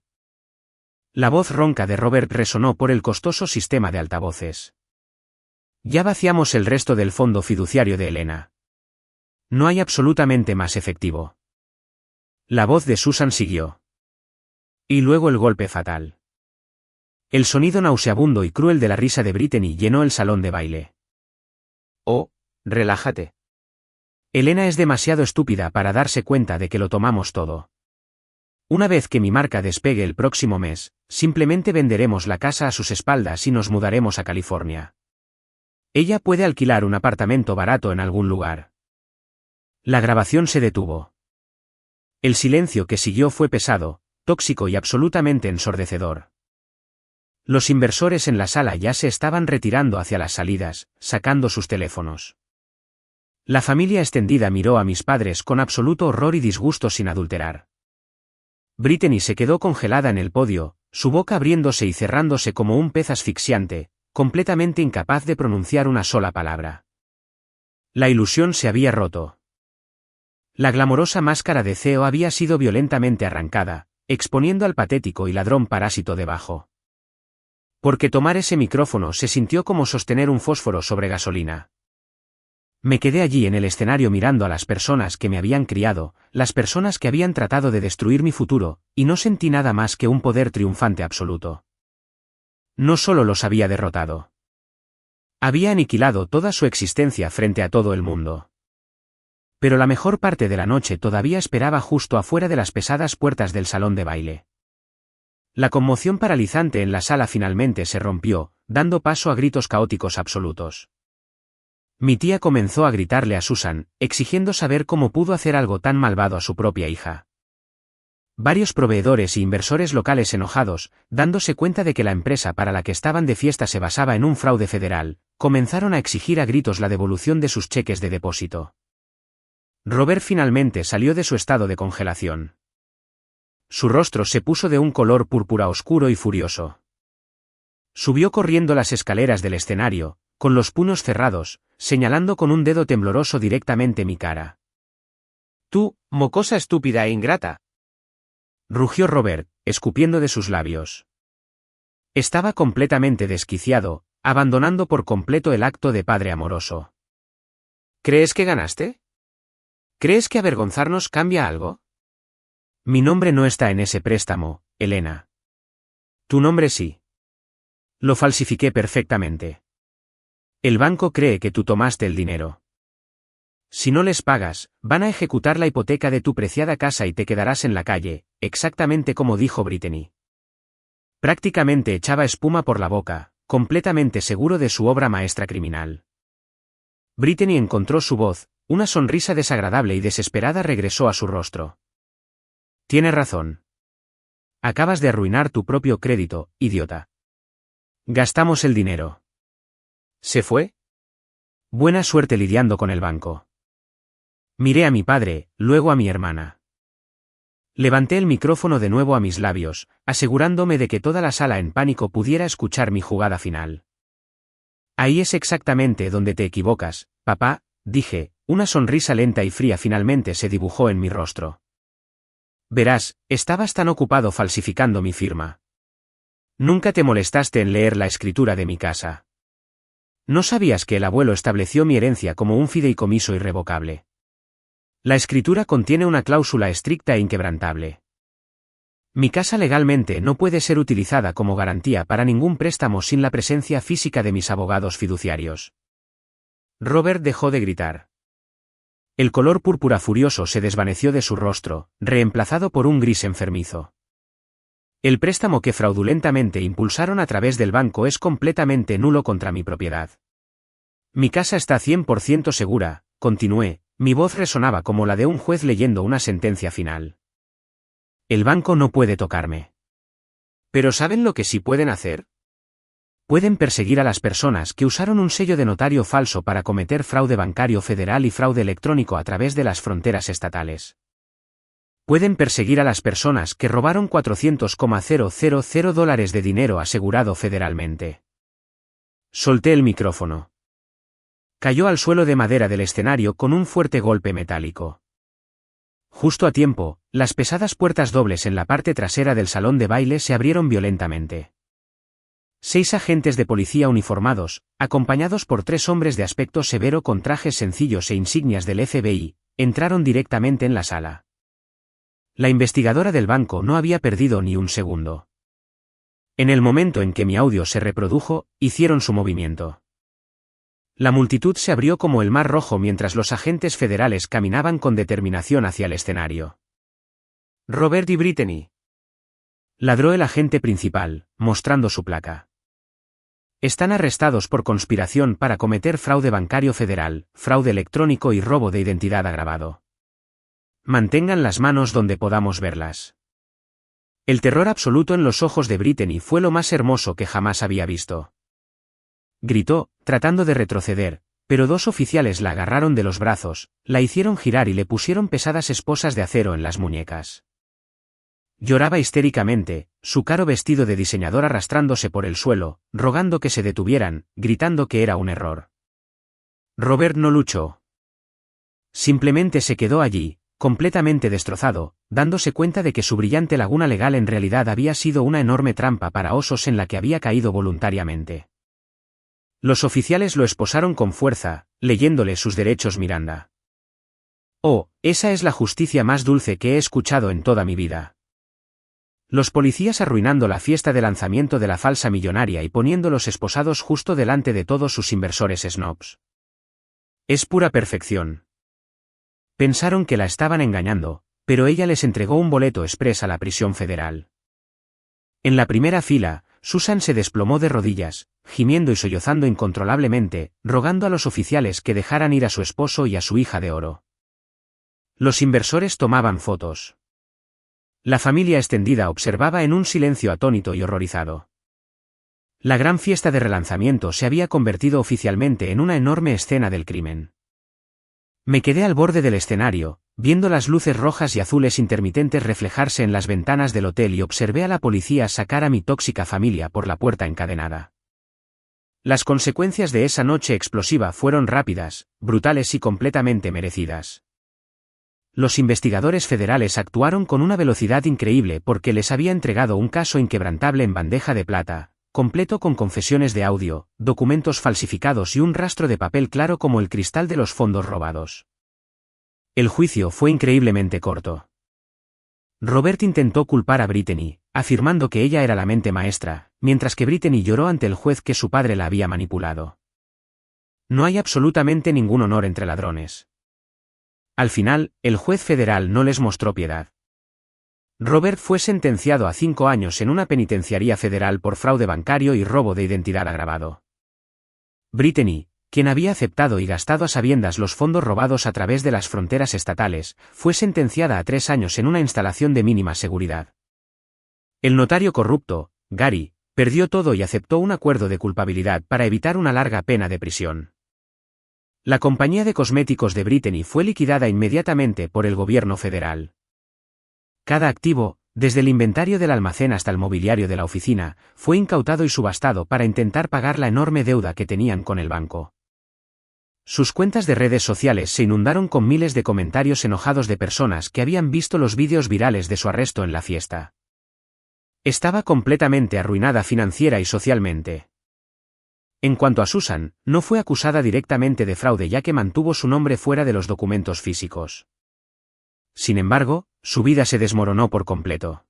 La voz ronca de Robert resonó por el costoso sistema de altavoces. Ya vaciamos el resto del fondo fiduciario de Elena. No hay absolutamente más efectivo. La voz de Susan siguió. Y luego el golpe fatal. El sonido nauseabundo y cruel de la risa de Brittany llenó el salón de baile. Oh, relájate. Elena es demasiado estúpida para darse cuenta de que lo tomamos todo. Una vez que mi marca despegue el próximo mes, simplemente venderemos la casa a sus espaldas y nos mudaremos a California. Ella puede alquilar un apartamento barato en algún lugar. La grabación se detuvo. El silencio que siguió fue pesado, tóxico y absolutamente ensordecedor. Los inversores en la sala ya se estaban retirando hacia las salidas, sacando sus teléfonos. La familia extendida miró a mis padres con absoluto horror y disgusto sin adulterar. Brittany se quedó congelada en el podio, su boca abriéndose y cerrándose como un pez asfixiante, completamente incapaz de pronunciar una sola palabra. La ilusión se había roto. La glamorosa máscara de CEO había sido violentamente arrancada, exponiendo al patético y ladrón parásito debajo. Porque tomar ese micrófono se sintió como sostener un fósforo sobre gasolina. Me quedé allí en el escenario mirando a las personas que me habían criado, las personas que habían tratado de destruir mi futuro, y no sentí nada más que un poder triunfante absoluto. No solo los había derrotado. Había aniquilado toda su existencia frente a todo el mundo. Pero la mejor parte de la noche todavía esperaba justo afuera de las pesadas puertas del salón de baile. La conmoción paralizante en la sala finalmente se rompió, dando paso a gritos caóticos absolutos. Mi tía comenzó a gritarle a Susan, exigiendo saber cómo pudo hacer algo tan malvado a su propia hija. Varios proveedores e inversores locales enojados, dándose cuenta de que la empresa para la que estaban de fiesta se basaba en un fraude federal, comenzaron a exigir a gritos la devolución de sus cheques de depósito. Robert finalmente salió de su estado de congelación. Su rostro se puso de un color púrpura oscuro y furioso. Subió corriendo las escaleras del escenario, con los puños cerrados, señalando con un dedo tembloroso directamente mi cara. «Tú, mocosa estúpida e ingrata», rugió Robert, escupiendo de sus labios. Estaba completamente desquiciado, abandonando por completo el acto de padre amoroso. «¿Crees que ganaste? ¿Crees que avergonzarnos cambia algo?» «Mi nombre no está en ese préstamo, Elena. Tu nombre sí. Lo falsifiqué perfectamente. El banco cree que tú tomaste el dinero. Si no les pagas, van a ejecutar la hipoteca de tu preciada casa y te quedarás en la calle, exactamente como dijo Brittany». Prácticamente echaba espuma por la boca, completamente seguro de su obra maestra criminal. Brittany encontró su voz, una sonrisa desagradable y desesperada regresó a su rostro. «Tienes razón. Acabas de arruinar tu propio crédito, idiota. Gastamos el dinero». ¿Se fue? Buena suerte lidiando con el banco. Miré a mi padre, luego a mi hermana. Levanté el micrófono de nuevo a mis labios, asegurándome de que toda la sala en pánico pudiera escuchar mi jugada final. «Ahí es exactamente donde te equivocas, papá», dije, una sonrisa lenta y fría finalmente se dibujó en mi rostro. «Verás, estabas tan ocupado falsificando mi firma. Nunca te molestaste en leer la escritura de mi casa. ¿No sabías que el abuelo estableció mi herencia como un fideicomiso irrevocable? La escritura contiene una cláusula estricta e inquebrantable. Mi casa legalmente no puede ser utilizada como garantía para ningún préstamo sin la presencia física de mis abogados fiduciarios». Robert dejó de gritar. El color púrpura furioso se desvaneció de su rostro, reemplazado por un gris enfermizo. «El préstamo que fraudulentamente impulsaron a través del banco es completamente nulo contra mi propiedad. Mi casa está 100% segura», continué, mi voz resonaba como la de un juez leyendo una sentencia final. «El banco no puede tocarme». «¿Pero saben lo que sí pueden hacer? Pueden perseguir a las personas que usaron un sello de notario falso para cometer fraude bancario federal y fraude electrónico a través de las fronteras estatales. Pueden perseguir a las personas que robaron $400,000 de dinero asegurado federalmente». Solté el micrófono. Cayó al suelo de madera del escenario con un fuerte golpe metálico. Justo a tiempo, las pesadas puertas dobles en la parte trasera del salón de baile se abrieron violentamente. 6 agentes de policía uniformados, acompañados por 3 hombres de aspecto severo con trajes sencillos e insignias del FBI, entraron directamente en la sala. La investigadora del banco no había perdido ni un segundo. En el momento en que mi audio se reprodujo, hicieron su movimiento. La multitud se abrió como el mar rojo mientras los agentes federales caminaban con determinación hacia el escenario. «Robert y Brittany», ladró el agente principal, mostrando su placa. «Están arrestados por conspiración para cometer fraude bancario federal, fraude electrónico y robo de identidad agravado. Mantengan las manos donde podamos verlas». El terror absoluto en los ojos de Brittany fue lo más hermoso que jamás había visto. Gritó, tratando de retroceder, pero 2 oficiales la agarraron de los brazos, la hicieron girar y le pusieron pesadas esposas de acero en las muñecas. Lloraba histéricamente, su caro vestido de diseñador arrastrándose por el suelo, rogando que se detuvieran, gritando que era un error. Robert no luchó. Simplemente se quedó allí, completamente destrozado, dándose cuenta de que su brillante laguna legal en realidad había sido una enorme trampa para osos en la que había caído voluntariamente. Los oficiales lo esposaron con fuerza, leyéndole sus derechos Miranda. «Oh, esa es la justicia más dulce que he escuchado en toda mi vida». Los policías arruinando la fiesta de lanzamiento de la falsa millonaria y poniéndolos esposados justo delante de todos sus inversores snobs. Es pura perfección. Pensaron que la estaban engañando, pero ella les entregó un boleto exprés a la prisión federal. En la primera fila, Susan se desplomó de rodillas, gimiendo y sollozando incontrolablemente, rogando a los oficiales que dejaran ir a su esposo y a su hija de oro. Los inversores tomaban fotos. La familia extendida observaba en un silencio atónito y horrorizado. La gran fiesta de relanzamiento se había convertido oficialmente en una enorme escena del crimen. Me quedé al borde del escenario, viendo las luces rojas y azules intermitentes reflejarse en las ventanas del hotel y observé a la policía sacar a mi tóxica familia por la puerta encadenada. Las consecuencias de esa noche explosiva fueron rápidas, brutales y completamente merecidas. Los investigadores federales actuaron con una velocidad increíble porque les había entregado un caso inquebrantable en bandeja de plata, completo con confesiones de audio, documentos falsificados y un rastro de papel claro como el cristal de los fondos robados. El juicio fue increíblemente corto. Robert intentó culpar a Brittany, afirmando que ella era la mente maestra, mientras que Brittany lloró ante el juez que su padre la había manipulado. No hay absolutamente ningún honor entre ladrones. Al final, el juez federal no les mostró piedad. Robert fue sentenciado a 5 años en una penitenciaría federal por fraude bancario y robo de identidad agravado. Brittany, quien había aceptado y gastado a sabiendas los fondos robados a través de las fronteras estatales, fue sentenciada a 3 años en una instalación de mínima seguridad. El notario corrupto, Gary, perdió todo y aceptó un acuerdo de culpabilidad para evitar una larga pena de prisión. La compañía de cosméticos de Brittany fue liquidada inmediatamente por el gobierno federal. Cada activo, desde el inventario del almacén hasta el mobiliario de la oficina, fue incautado y subastado para intentar pagar la enorme deuda que tenían con el banco. Sus cuentas de redes sociales se inundaron con miles de comentarios enojados de personas que habían visto los vídeos virales de su arresto en la fiesta. Estaba completamente arruinada financiera y socialmente. En cuanto a Susan, no fue acusada directamente de fraude ya que mantuvo su nombre fuera de los documentos físicos. Sin embargo, su vida se desmoronó por completo.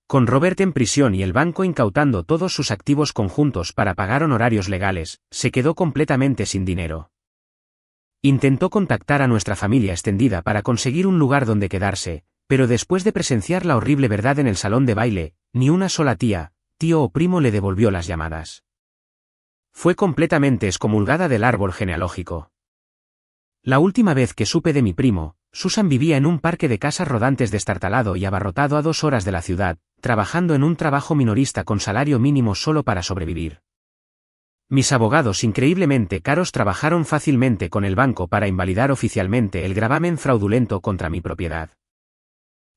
Con Robert en prisión y el banco incautando todos sus activos conjuntos para pagar honorarios legales, se quedó completamente sin dinero. Intentó contactar a nuestra familia extendida para conseguir un lugar donde quedarse, pero después de presenciar la horrible verdad en el salón de baile, ni una sola tía, tío o primo le devolvió las llamadas. Fue completamente excomulgada del árbol genealógico. La última vez que supe de mi primo, Susan vivía en un parque de casas rodantes destartalado y abarrotado a 2 horas de la ciudad, trabajando en un trabajo minorista con salario mínimo solo para sobrevivir. Mis abogados increíblemente caros trabajaron fácilmente con el banco para invalidar oficialmente el gravamen fraudulento contra mi propiedad.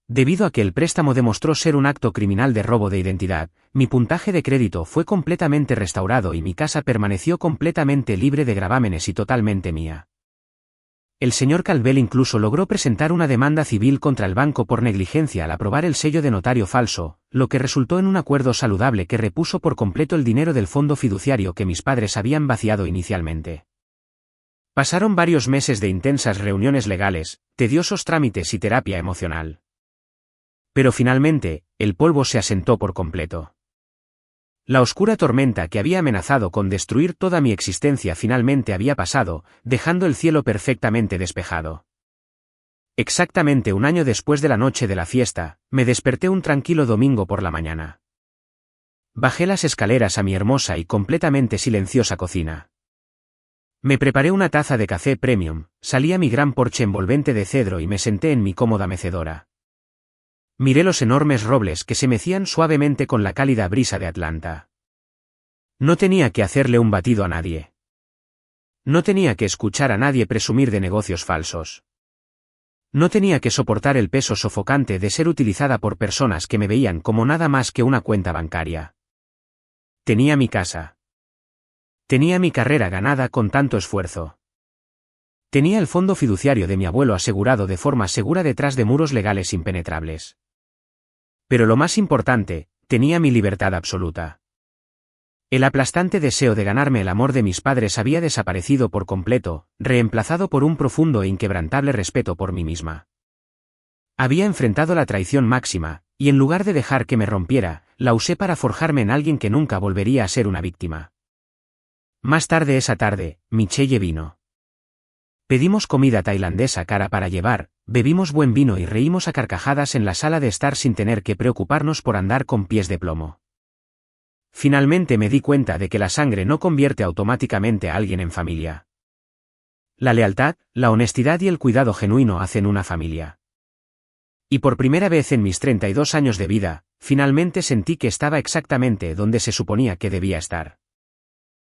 Debido a que el préstamo demostró ser un acto criminal de robo de identidad, mi puntaje de crédito fue completamente restaurado y mi casa permaneció completamente libre de gravámenes y totalmente mía. El señor Calvel incluso logró presentar una demanda civil contra el banco por negligencia al aprobar el sello de notario falso, lo que resultó en un acuerdo saludable que repuso por completo el dinero del fondo fiduciario que mis padres habían vaciado inicialmente. Pasaron varios meses de intensas reuniones legales, tediosos trámites y terapia emocional. Pero finalmente, el polvo se asentó por completo. La oscura tormenta que había amenazado con destruir toda mi existencia finalmente había pasado, dejando el cielo perfectamente despejado. Exactamente 1 año después de la noche de la fiesta, me desperté un tranquilo domingo por la mañana. Bajé las escaleras a mi hermosa y completamente silenciosa cocina. Me preparé una taza de café premium, salí a mi gran porche envolvente de cedro y me senté en mi cómoda mecedora. Miré los enormes robles que se mecían suavemente con la cálida brisa de Atlanta. No tenía que hacerle un batido a nadie. No tenía que escuchar a nadie presumir de negocios falsos. No tenía que soportar el peso sofocante de ser utilizada por personas que me veían como nada más que una cuenta bancaria. Tenía mi casa. Tenía mi carrera ganada con tanto esfuerzo. Tenía el fondo fiduciario de mi abuelo asegurado de forma segura detrás de muros legales impenetrables. Pero lo más importante, tenía mi libertad absoluta. El aplastante deseo de ganarme el amor de mis padres había desaparecido por completo, reemplazado por un profundo e inquebrantable respeto por mí misma. Había enfrentado la traición máxima, Y en lugar de dejar que me rompiera, la usé para forjarme en alguien que nunca volvería a ser una víctima. Más tarde esa tarde, Michelle vino. Pedimos comida tailandesa cara para llevar, bebimos buen vino y reímos a carcajadas en la sala de estar sin tener que preocuparnos por andar con pies de plomo. Finalmente me di cuenta de que la sangre no convierte automáticamente a alguien en familia. La lealtad, la honestidad y el cuidado genuino hacen una familia. Y por primera vez en mis 32 años de vida, finalmente sentí que estaba exactamente donde se suponía que debía estar.